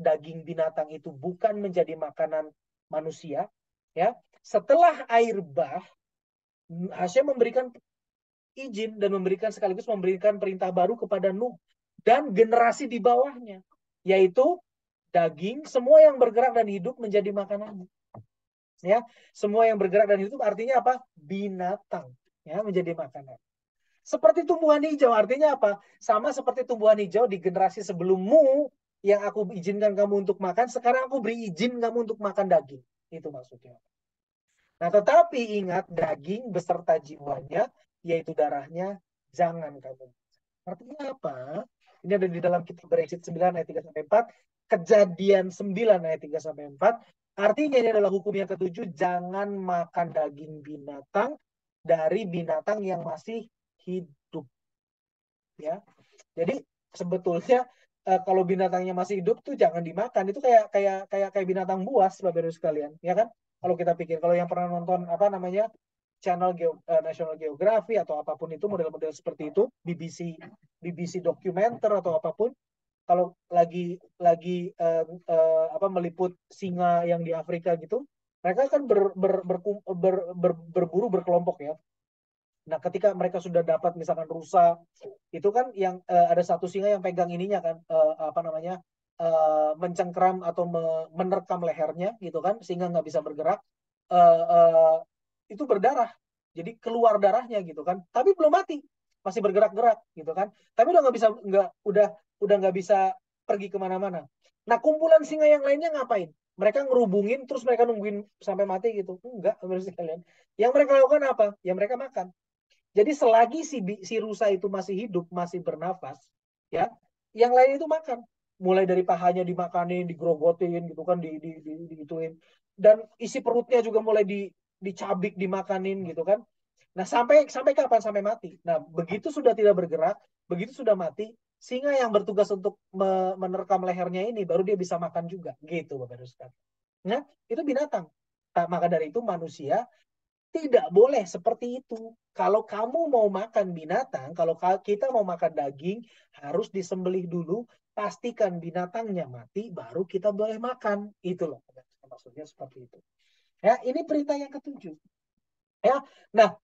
daging binatang itu bukan menjadi makanan manusia. Ya, setelah air bah, Hashem memberikan izin dan sekaligus memberikan perintah baru kepada Nuh dan generasi di bawahnya, yaitu daging, semua yang bergerak dan hidup menjadi makanan. Ya, semua yang bergerak dan hidup artinya apa? Binatang, ya, menjadi makanan. Seperti tumbuhan hijau, artinya apa? Sama seperti tumbuhan hijau di generasi sebelummu yang aku izinkan kamu untuk makan, sekarang aku beri izin kamu untuk makan daging. Itu maksudnya. Nah, tetapi ingat, daging beserta jiwanya, yaitu darahnya, jangan kamu. Artinya apa? Ini ada di dalam kitab Bereshit 9 ayat 3-4, Kejadian 9 ayat 3-4. Artinya ini adalah hukum yang ketujuh, jangan makan daging binatang dari binatang yang masih hidup. Ya. Jadi sebetulnya kalau binatangnya masih hidup tuh jangan dimakan. Itu kayak binatang buas, Bapak Ibu sekalian, ya kan? Kalau kita pikir, kalau yang pernah nonton apa namanya channel National Geography atau apapun itu, model-model seperti itu, BBC dokumenter atau apapun, kalau lagi meliput singa yang di Afrika gitu, mereka kan berburu berkelompok ya. Nah, ketika mereka sudah dapat misalkan rusa, itu kan yang ada satu singa yang pegang ininya kan, mencengkram atau menerkam lehernya gitu kan, sehingga nggak bisa bergerak. Itu berdarah, jadi keluar darahnya gitu kan, tapi belum mati, masih bergerak-gerak gitu kan, tapi udah nggak bisa pergi kemana-mana. Nah, kumpulan singa yang lainnya ngapain? Mereka ngerubungin terus mereka nungguin sampai mati gitu? Enggak, menurut kalian. Yang mereka lakukan apa? Ya mereka makan. Jadi selagi si rusa itu masih hidup, masih bernafas, ya, yang lain itu makan. Mulai dari pahanya dimakanin, digrogotin gitu kan, diituin. Dan isi perutnya juga mulai dicabik, dimakanin gitu kan. Nah, sampai kapan? Sampai mati. Nah, begitu sudah tidak bergerak, begitu sudah mati, singa yang bertugas untuk menerkam lehernya ini baru dia bisa makan juga, gitu Bapak Ibu sekalian. Nah, itu binatang. Nah, maka dari itu manusia tidak boleh seperti itu. Kalau kamu mau makan binatang, kalau kita mau makan daging, harus disembelih dulu, pastikan binatangnya mati, baru kita boleh makan. Itu loh, maksudnya seperti itu. Ya, ini perintah yang ketujuh. Ya, nah,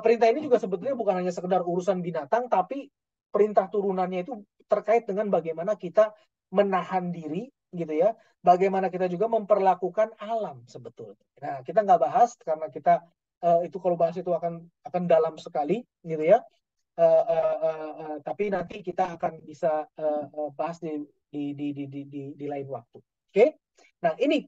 perintah ini juga sebetulnya bukan hanya sekedar urusan binatang, tapi perintah turunannya itu terkait dengan bagaimana kita menahan diri, gitu ya. Bagaimana kita juga memperlakukan alam sebetulnya. Nah, kita nggak bahas karena kita itu kalau bahas itu akan dalam sekali, gitu ya. Tapi nanti kita akan bisa bahas di lain waktu. Oke? Nah, ini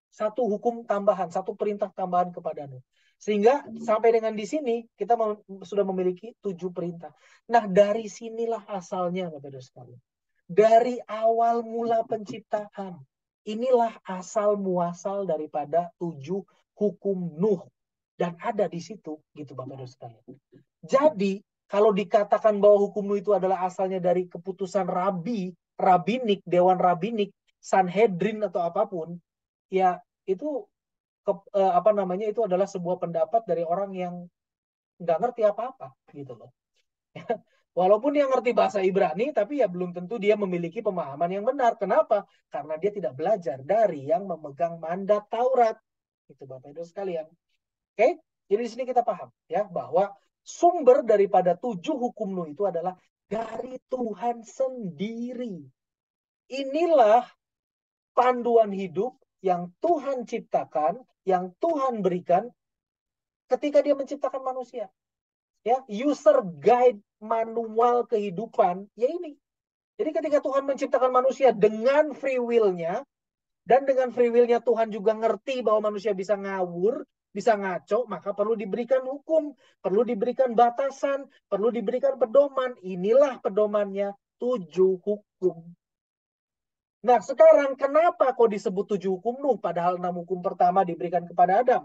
satu hukum tambahan, satu perintah tambahan kepadamu. Sehingga sampai dengan di sini kita sudah memiliki 7 perintah. Nah, dari sinilah asalnya, Bapak Ibu sekalian. Dari awal mula penciptaan, inilah asal muasal daripada 7 hukum Nuh. Dan ada di situ, gitu Bapak Ibu sekalian. Jadi, kalau dikatakan bahwa hukum Nuh itu adalah asalnya dari keputusan rabinik, dewan rabinik, Sanhedrin atau apapun, ya itu itu adalah sebuah pendapat dari orang yang nggak ngerti apa-apa gitu loh. Walaupun dia ngerti bahasa Ibrani, tapi ya belum tentu dia memiliki pemahaman yang benar. Kenapa? Karena dia tidak belajar dari yang memegang mandat Taurat. Itu Bapak Ibu sekalian. Oke? Jadi di sini kita paham ya bahwa sumber daripada 7 hukum Nuh itu adalah dari Tuhan sendiri. Inilah panduan hidup yang Tuhan ciptakan, yang Tuhan berikan ketika dia menciptakan manusia. Ya, user guide manual kehidupan, ya ini. Jadi ketika Tuhan menciptakan manusia dengan free will-nya, dan dengan free will-nya Tuhan juga ngerti bahwa manusia bisa ngawur, bisa ngaco, maka perlu diberikan hukum, perlu diberikan batasan, perlu diberikan pedoman. Inilah pedomannya 7 hukum. Nah, sekarang kenapa kok disebut 7 hukum Nuh, padahal 6 hukum pertama diberikan kepada Adam?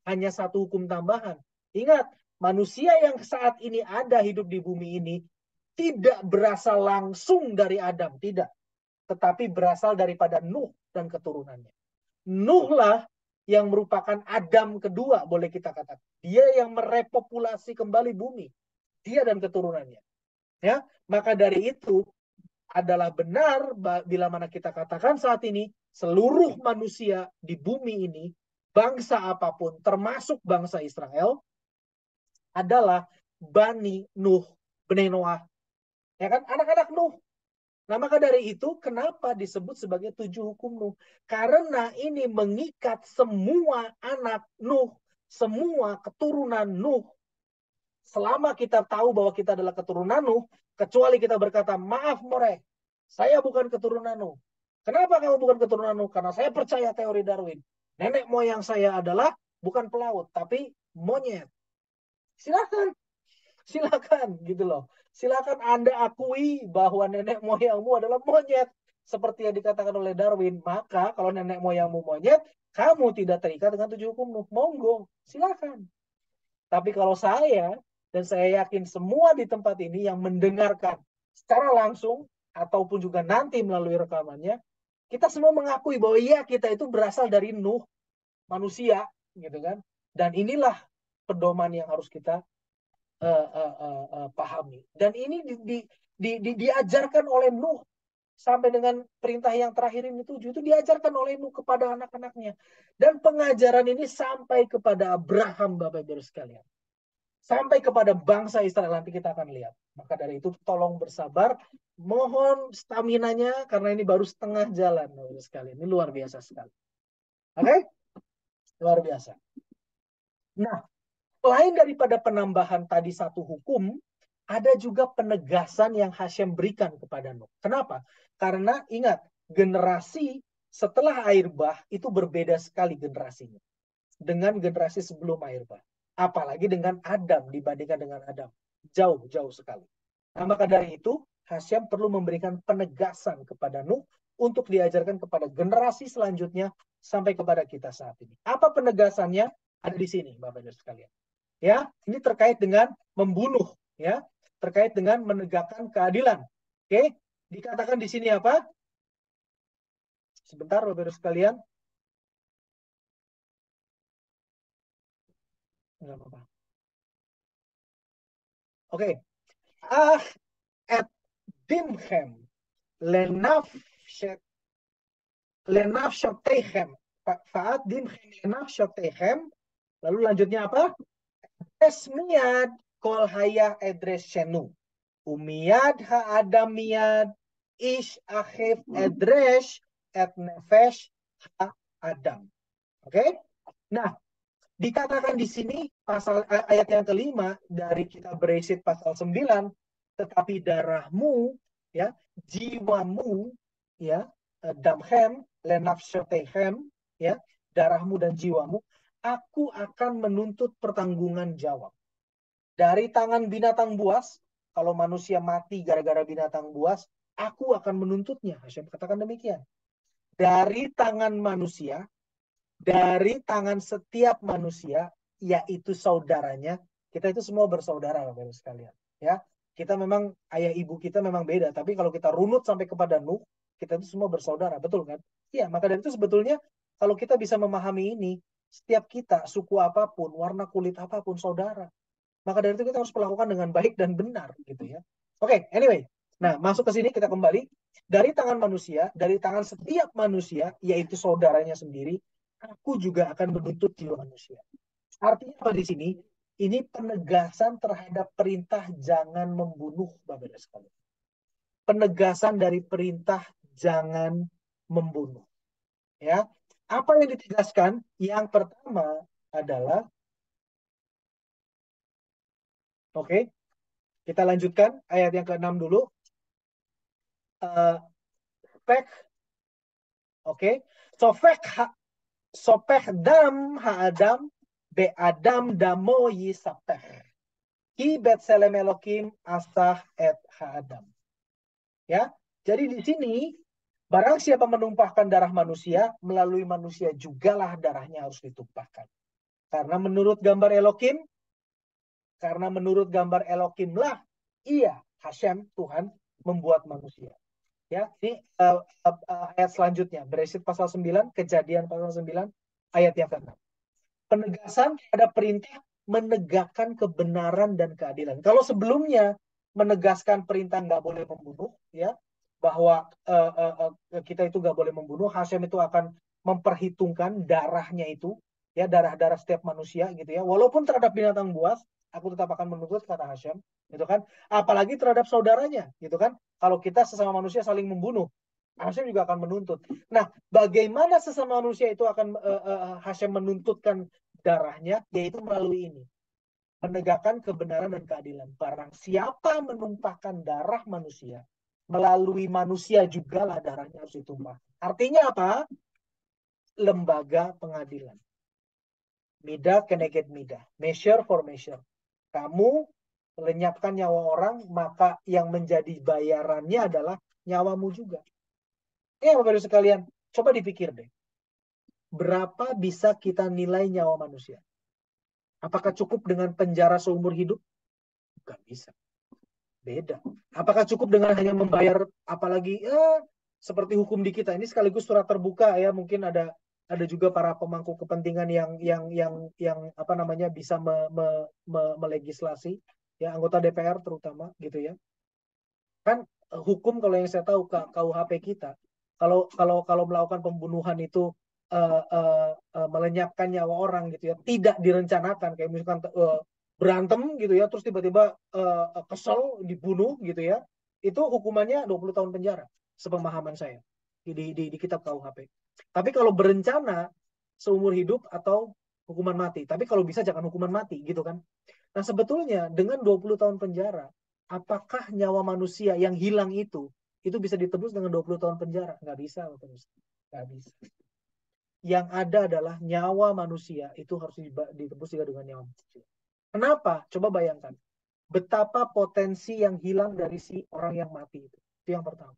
hanya satu hukum tambahan. Ingat, manusia yang saat ini ada hidup di bumi ini tidak berasal langsung dari Adam, tidak. Tetapi berasal daripada Nuh dan keturunannya. Nuh lah yang merupakan Adam kedua, boleh kita katakan. Dia yang merepopulasi kembali bumi. Dia dan keturunannya. Ya, maka dari itu adalah benar bila mana kita katakan saat ini seluruh manusia di bumi ini, bangsa apapun termasuk bangsa Israel adalah Bani Nuh, Bani Noah. Ya kan? Anak-anak Nuh. Nah, maka dari itu kenapa disebut sebagai 7 hukum Nuh? Karena ini mengikat semua anak Nuh, semua keturunan Nuh. Selama kita tahu bahwa kita adalah keturunan Nuh, kecuali kita berkata, maaf More, saya bukan keturunan Nuh. Kenapa kamu bukan keturunan Nuh? Karena saya percaya teori Darwin. Nenek moyang saya adalah bukan pelaut, tapi monyet. Silakan, silakan gitu loh. Silakan Anda akui bahwa nenek moyangmu adalah monyet. Seperti yang dikatakan oleh Darwin. Maka kalau nenek moyangmu monyet, kamu tidak terikat dengan 7 hukum Nuh. Monggo, silakan. Tapi kalau saya, dan saya yakin semua di tempat ini yang mendengarkan secara langsung, ataupun juga nanti melalui rekamannya, kita semua mengakui bahwa iya kita itu berasal dari Nuh, manusia, gitu kan. Dan inilah pedoman yang harus kita pahami. Dan ini diajarkan oleh Nuh sampai dengan perintah yang terakhir ini 7 itu diajarkan oleh Nuh kepada anak-anaknya. Dan pengajaran ini sampai kepada Abraham, Bapak Ibu sekalian. Sampai kepada bangsa Israel, nanti kita akan lihat. Maka dari itu tolong bersabar. Mohon staminanya karena ini baru setengah jalan, Bapak Ibu sekalian. Ini luar biasa sekali. Oke? Luar biasa. Nah, selain daripada penambahan tadi satu hukum, ada juga penegasan yang Hashem berikan kepada Nuh. Kenapa? Karena ingat, generasi setelah air bah itu berbeda sekali generasinya dengan generasi sebelum air bah. Apalagi dengan Adam dibandingkan dengan Adam. Jauh sekali. Nah, maka dari itu, Hashem perlu memberikan penegasan kepada Nuh untuk diajarkan kepada generasi selanjutnya sampai kepada kita saat ini. Apa penegasannya? Ada di sini, Bapak Ibu sekalian. Ya, ini terkait dengan membunuh, ya, terkait dengan menegakkan keadilan. Oke, dikatakan di sini apa? Sebentar, Bapak Ibu sekalian. Enggak apa-apa. Oke. Et dimchem lenafshatechem. Fa'at dimchem lenafshatechem. Lalu lanjutnya apa? Esmiad kol haya edres shenu. Umiyad ha'adam miyad ish akhif edresh et nefesh ha'adam. Oke? Nah, dikatakan di sini pasal ayat yang kelima dari kitab Beresit pasal 9, tetapi darahmu, ya, jiwamu, ya, damhem, lenafshatechem, ya, darahmu dan jiwamu, aku akan menuntut pertanggungan jawab. Dari tangan binatang buas, kalau manusia mati gara-gara binatang buas, aku akan menuntutnya. Hashem katakan demikian. Dari tangan manusia, dari tangan setiap manusia, yaitu saudaranya, kita itu semua bersaudara, Bapak Ibu sekalian. Ya, kita memang ayah ibu kita memang beda, tapi kalau kita runut sampai kepada Nuh, kita itu semua bersaudara, betul kan? Iya, maka dari itu sebetulnya kalau kita bisa memahami ini, setiap kita, suku apapun, warna kulit apapun, saudara. Maka dari itu kita harus melakukan dengan baik dan benar, gitu ya. Oke, anyway. Nah, masuk ke sini kita kembali. Dari tangan manusia, dari tangan setiap manusia, yaitu saudaranya sendiri, aku juga akan menuntut jiwa manusia. Artinya apa di sini? Ini penegasan terhadap perintah jangan membunuh, Bapak Ibu sekalian. Penegasan dari perintah jangan membunuh. Ya, apa yang ditegaskan? Yang pertama adalah, oke, kita lanjutkan ayat yang ke-6 dulu. Sopek, oke, sopek dam ha-adam be-adam damo yisapeh. Ki betselem elokim asah et ha-adam. Ya, jadi di sini barang siapa menumpahkan darah manusia, melalui manusia jugalah darahnya harus ditumpahkan. Karena menurut gambar Elohimlah ia, Hashem, Tuhan, membuat manusia. Ya, ini ayat selanjutnya, Bereshit pasal 9, Kejadian pasal 9, ayat yang ke-6. Penegasan ada perintah menegakkan kebenaran dan keadilan. Kalau sebelumnya menegaskan perintah nggak boleh membunuh, ya, bahwa kita itu nggak boleh membunuh, Hashem itu akan memperhitungkan darahnya itu, ya, darah-darah setiap manusia gitu ya. Walaupun terhadap binatang buas, aku tetap akan menuntut, kata Hashem, gitu kan. Apalagi terhadap saudaranya, gitu kan. Kalau kita sesama manusia saling membunuh, Hashem juga akan menuntut. Nah, bagaimana sesama manusia itu akan Hashem menuntutkan darahnya, yaitu melalui ini, menegakkan kebenaran dan keadilan. Barang siapa menumpahkan darah manusia, melalui manusia juga lah darahnya harus ditumpah. Artinya apa? Lembaga pengadilan. Mida keneged mida, measure for measure. Kamu melenyapkan nyawa orang, maka yang menjadi bayarannya adalah nyawamu juga. Ya, Bapak-Ibu sekalian, coba dipikir deh. Berapa bisa kita nilai nyawa manusia? Apakah cukup dengan penjara seumur hidup? Bukan bisa. Beda. Apakah cukup dengan hanya membayar, apalagi seperti hukum di kita ini sekaligus surat terbuka, ya, mungkin ada juga para pemangku kepentingan yang apa namanya bisa melegislasi, ya, anggota DPR terutama gitu ya. Kan hukum, kalau yang saya tahu KUHP kita, kalau melakukan pembunuhan itu melenyapkan nyawa orang gitu ya, tidak direncanakan, kayak misalkan berantem gitu ya, terus tiba-tiba kesel dibunuh gitu ya, itu hukumannya 20 tahun penjara sepemahaman saya di kitab KUHP. Tapi kalau berencana seumur hidup atau hukuman mati. Tapi kalau bisa jangan hukuman mati gitu kan. Nah, sebetulnya dengan 20 tahun penjara, apakah nyawa manusia yang hilang itu bisa ditebus dengan 20 tahun penjara? Nggak bisa, nggak bisa. Yang ada adalah nyawa manusia itu harus ditebus juga dengan nyawa manusia. Kenapa? Coba bayangkan. Betapa potensi yang hilang dari si orang yang mati itu. Itu yang pertama.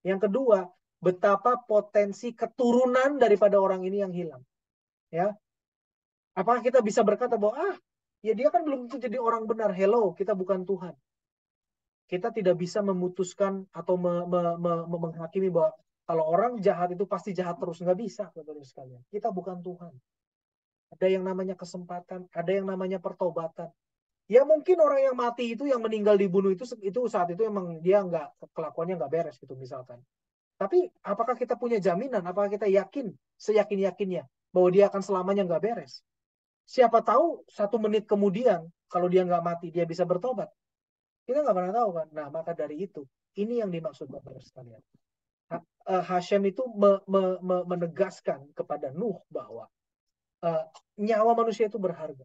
Yang kedua, betapa potensi keturunan daripada orang ini yang hilang. Ya. Apakah kita bisa berkata bahwa ya dia kan belum tentu jadi orang benar. Hello, kita bukan Tuhan. Kita tidak bisa memutuskan atau menghakimi bahwa kalau orang jahat itu pasti jahat terus. Nggak bisa, Bapak-Ibu sekalian. Kita bukan Tuhan. Ada yang namanya kesempatan, ada yang namanya pertobatan. Ya mungkin orang yang mati itu, yang meninggal dibunuh itu saat itu emang dia kelakuannya nggak beres gitu misalkan. Tapi apakah kita punya jaminan? Apakah kita yakin, seyakin-yakinnya bahwa dia akan selamanya nggak beres? Siapa tahu 1 menit kemudian kalau dia nggak mati dia bisa bertobat. Kita nggak pernah tahu kan. Nah, maka dari itu ini yang dimaksud Bapak sekalian. Hashem itu menegaskan kepada Nuh bahwa nyawa manusia itu berharga.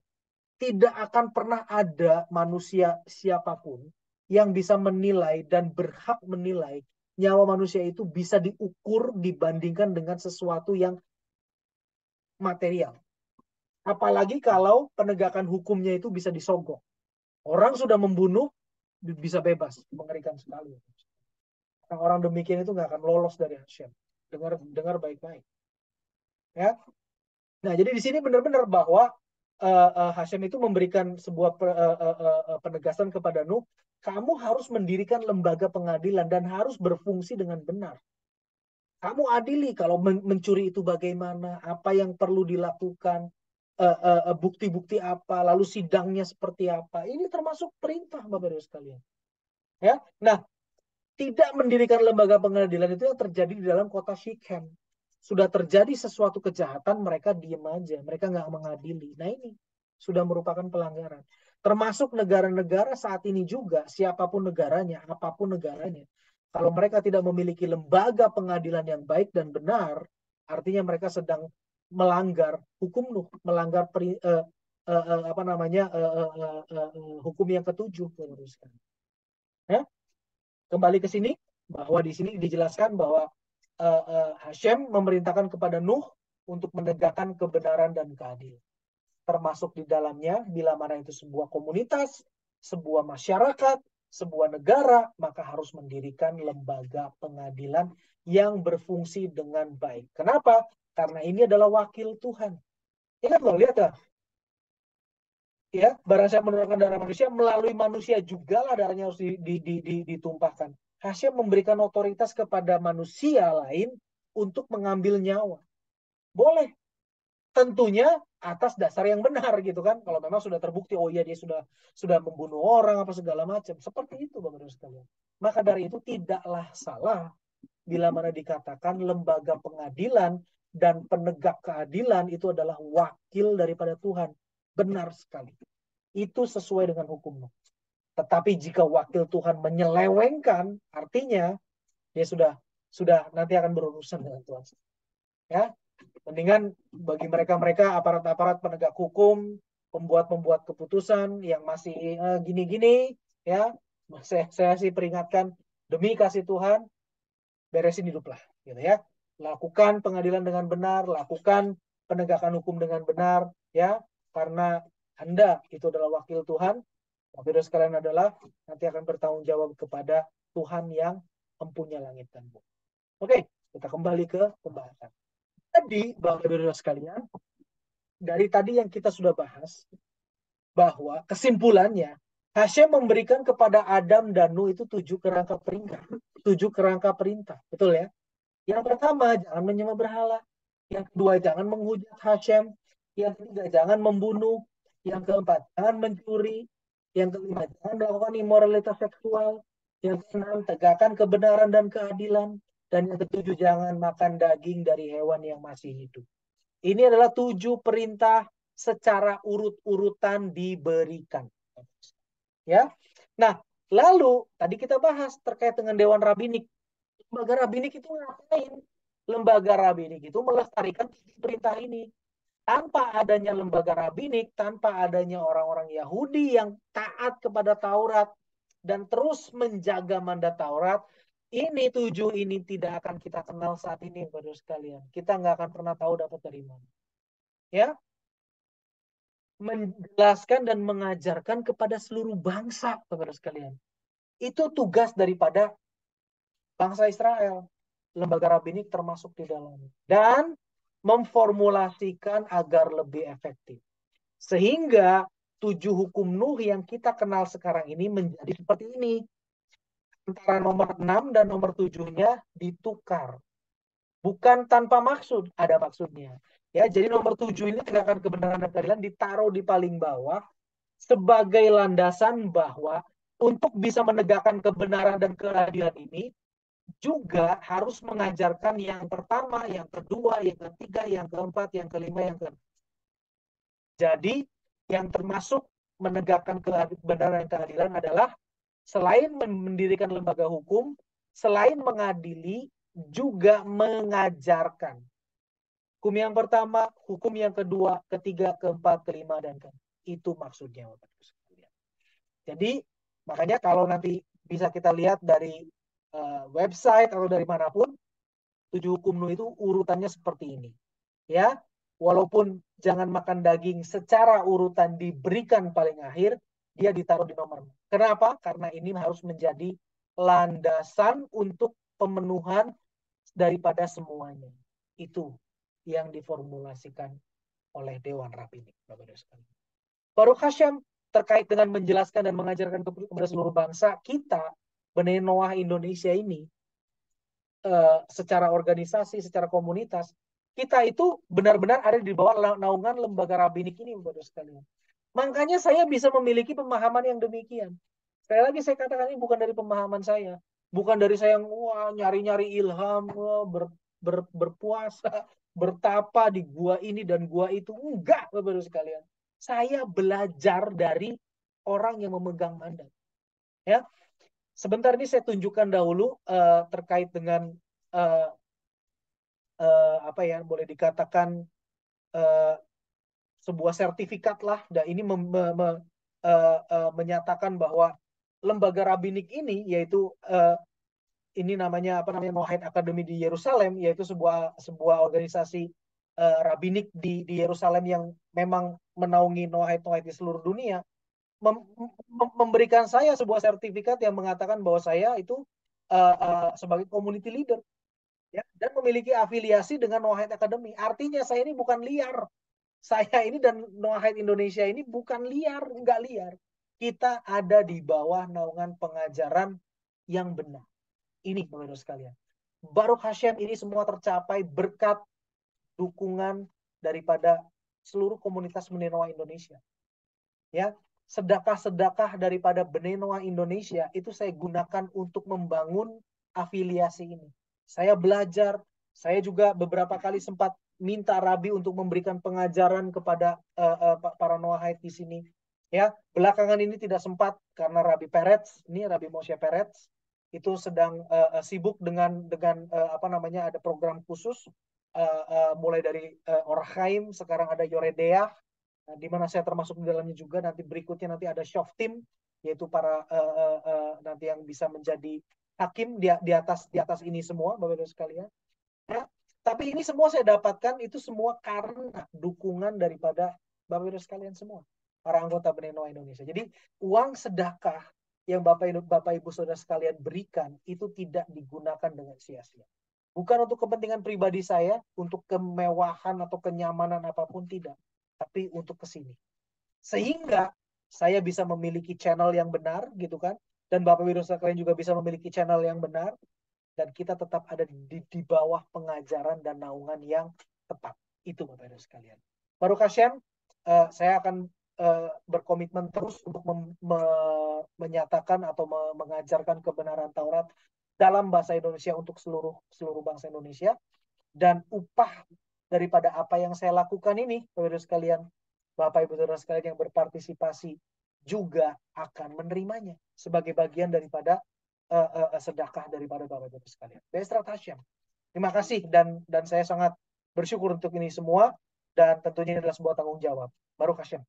Tidak akan pernah ada manusia siapapun yang bisa menilai dan berhak menilai nyawa manusia itu bisa diukur dibandingkan dengan sesuatu yang material. Apalagi kalau penegakan hukumnya itu bisa disogok. Orang sudah membunuh bisa bebas, mengerikan sekali. Orang demikian itu nggak akan lolos dari Hashem. Dengar baik-baik. Ya. Nah, jadi di sini benar-benar bahwa Hashem itu memberikan sebuah penegasan kepada Nuh, kamu harus mendirikan lembaga pengadilan dan harus berfungsi dengan benar. Kamu adili kalau mencuri itu bagaimana, apa yang perlu dilakukan, bukti-bukti apa, lalu sidangnya seperti apa. Ini termasuk perintah, Bapak-Ibu sekalian. Ya, nah, tidak mendirikan lembaga pengadilan itu yang terjadi di dalam kota Shechem. Sudah terjadi sesuatu kejahatan, mereka diem aja, mereka nggak mengadili. Nah, ini sudah merupakan pelanggaran. Termasuk negara-negara saat ini juga, siapapun negaranya, apapun negaranya, kalau mereka tidak memiliki lembaga pengadilan yang baik dan benar, artinya mereka sedang melanggar hukum Nuh, melanggar hukum yang ke-7. Ya? Kembali ke sini, bahwa di sini dijelaskan bahwa Hashem memerintahkan kepada Nuh untuk menegakkan kebenaran dan keadilan. Termasuk di dalamnya, bila mana itu sebuah komunitas, sebuah masyarakat, sebuah negara, maka harus mendirikan lembaga pengadilan yang berfungsi dengan baik. Kenapa? Karena ini adalah wakil Tuhan. Ingat loh, lihat ya. ya, barang siapa menumpahkan darah manusia, melalui manusia juga lah darahnya harus ditumpahkan. Hashem memberikan otoritas kepada manusia lain untuk mengambil nyawa. Boleh, tentunya atas dasar yang benar gitu kan. Kalau memang sudah terbukti, oh iya dia sudah membunuh orang apa segala macam, seperti itu Bapak-Ibu sekalian. Maka dari itu tidaklah salah bila mana dikatakan lembaga pengadilan dan penegak keadilan itu adalah wakil daripada Tuhan. Benar sekali. Itu sesuai dengan hukum. Tetapi jika wakil Tuhan menyelewengkan, artinya dia sudah nanti akan berurusan dengan Tuhan. Ya, mendingan bagi mereka-mereka aparat-aparat penegak hukum, pembuat-pembuat keputusan yang masih gini-gini, ya, saya sih peringatkan demi kasih Tuhan, beresin hidup lah, gitu ya. Lakukan pengadilan dengan benar, lakukan penegakan hukum dengan benar, ya, karena Anda itu adalah wakil Tuhan. Saudara sekalian adalah nanti akan bertanggung jawab kepada Tuhan yang mempunyai langit dan bumi. Oke, kita kembali ke pembahasan. Jadi, Bapak-Ibu sekalian, dari tadi yang kita sudah bahas, bahwa kesimpulannya, Hashem memberikan kepada Adam dan Nuh itu 7 kerangka perintah. 7 kerangka perintah, betul ya? Yang pertama, jangan menyembah berhala. Yang kedua, jangan menghujat Hashem. Yang ketiga, jangan membunuh. Yang keempat, jangan mencuri. Yang kelima, jangan melakukan imoralitas seksual. Yang keenam, tegakkan kebenaran dan keadilan. Dan yang ketujuh, jangan makan daging dari hewan yang masih hidup. Ini adalah 7 perintah secara urut-urutan diberikan. Ya. Nah, lalu tadi kita bahas terkait dengan Dewan Rabinik. Lembaga Rabinik itu ngapain? Lembaga Rabinik itu melestarikan perintah ini. Tanpa adanya lembaga Rabinik, tanpa adanya orang-orang Yahudi yang taat kepada Taurat dan terus menjaga mandat Taurat, ini 7 ini tidak akan kita kenal saat ini, Bapak sekalian. Kita nggak akan pernah tahu dapat dari mana. Ya, menjelaskan dan mengajarkan kepada seluruh bangsa, Bapak sekalian. Itu tugas daripada bangsa Israel. Lembaga Rabinik termasuk di dalamnya. Dan memformulasikan agar lebih efektif. Sehingga 7 hukum Nuh yang kita kenal sekarang ini menjadi seperti ini. Antara nomor 6 dan nomor 7-nya ditukar. Bukan tanpa maksud, ada maksudnya. Ya, jadi nomor 7 ini tegakkan kebenaran dan keadilan ditaruh di paling bawah sebagai landasan bahwa untuk bisa menegakkan kebenaran dan keadilan ini juga harus mengajarkan yang pertama, yang kedua, yang ketiga, yang keempat, yang kelima, yang keenam. Jadi yang termasuk menegakkan kebenaran dan keadilan adalah selain mendirikan lembaga hukum, selain mengadili, juga mengajarkan. Hukum yang pertama, hukum yang kedua, ketiga, keempat, kelima, dan keenam. Itu maksudnya. Jadi makanya kalau nanti bisa kita lihat dari website atau dari manapun, 7 hukum Nuh itu urutannya seperti ini. Ya, walaupun jangan makan daging secara urutan diberikan paling akhir, dia ditaruh di nomor 6. Kenapa? Karena ini harus menjadi landasan untuk pemenuhan daripada semuanya. Itu yang diformulasikan oleh Dewan Rabinik, Bapak-Ibu sekalian. Baruch Hashem terkait dengan menjelaskan dan mengajarkan kepada seluruh bangsa, kita Bnei Noah Indonesia ini secara organisasi, secara komunitas, kita itu benar-benar ada di bawah naungan lembaga Rabinik ini, Bapak-Ibu sekalian. Makanya saya bisa memiliki pemahaman yang demikian. Sekali lagi saya katakan ini bukan dari pemahaman saya, bukan dari saya yang nyari-nyari ilham, berpuasa, bertapa di gua ini dan gua itu. Enggak, Bapak-Ibu sekalian. Saya belajar dari orang yang memegang mandat. Ya, sebentar ini saya tunjukkan dahulu terkait dengan apa ya, boleh dikatakan sebuah sertifikat lah. Dan ini menyatakan bahwa lembaga Rabinik ini, yaitu ini namanya apa namanya Noahide Academy di Yerusalem, yaitu sebuah organisasi Rabinik di Yerusalem yang memang menaungi Noahide di seluruh dunia, memberikan saya sebuah sertifikat yang mengatakan bahwa saya itu sebagai community leader, ya, dan memiliki afiliasi dengan Noahide Academy. Artinya saya ini bukan liar, Saya ini dan Noahide Indonesia ini bukan liar, nggak liar. Kita ada di bawah naungan pengajaran yang benar. Ini Bapak-Ibu sekalian. Baruch Hashem ini semua tercapai berkat dukungan daripada seluruh komunitas Bnei Noah Indonesia. Ya, sedekah-sedekah daripada Bnei Noah Indonesia itu saya gunakan untuk membangun afiliasi ini. Saya belajar, saya juga beberapa kali sempat minta Rabi untuk memberikan pengajaran kepada para Noahide di sini. Ya, belakangan ini tidak sempat karena Rabi Peretz, ini Rabi Moshe Peretz itu sedang sibuk dengan apa namanya, ada program khusus mulai dari Orchaim, sekarang ada Yoredeah, di mana saya termasuk di dalamnya juga. Nanti berikutnya nanti ada Shoftim, yaitu para nanti yang bisa menjadi hakim di atas ini semua, Bapak Ibu sekalian. Ya, tapi ini semua saya dapatkan itu semua karena dukungan daripada Bapak Ibu sekalian semua, para anggota Bnei Noah Indonesia. Jadi uang sedekah yang Bapak Ibu Saudara sekalian berikan itu tidak digunakan dengan sia-sia. Bukan untuk kepentingan pribadi saya, untuk kemewahan atau kenyamanan apapun, tidak. Tapi untuk kesini. Sehingga saya bisa memiliki channel yang benar, gitu kan. Dan Bapak Ibu sekalian juga bisa memiliki channel yang benar. Dan kita tetap ada di bawah pengajaran dan naungan yang tepat. Itu Bapak Ibu sekalian. Baruch Hashem, saya akan berkomitmen terus untuk menyatakan atau mengajarkan kebenaran Taurat dalam bahasa Indonesia untuk seluruh bangsa Indonesia. Dan upah daripada apa yang saya lakukan ini, Bapak Ibu sekalian, Bapak Ibu Saudara sekalian yang berpartisipasi juga akan menerimanya sebagai bagian daripada sedekah daripada Bapak Ibu sekalian. Be'ezrat Hashem. Terima kasih dan saya sangat bersyukur untuk ini semua, dan tentunya ini adalah sebuah tanggung jawab. Baruch Hashem.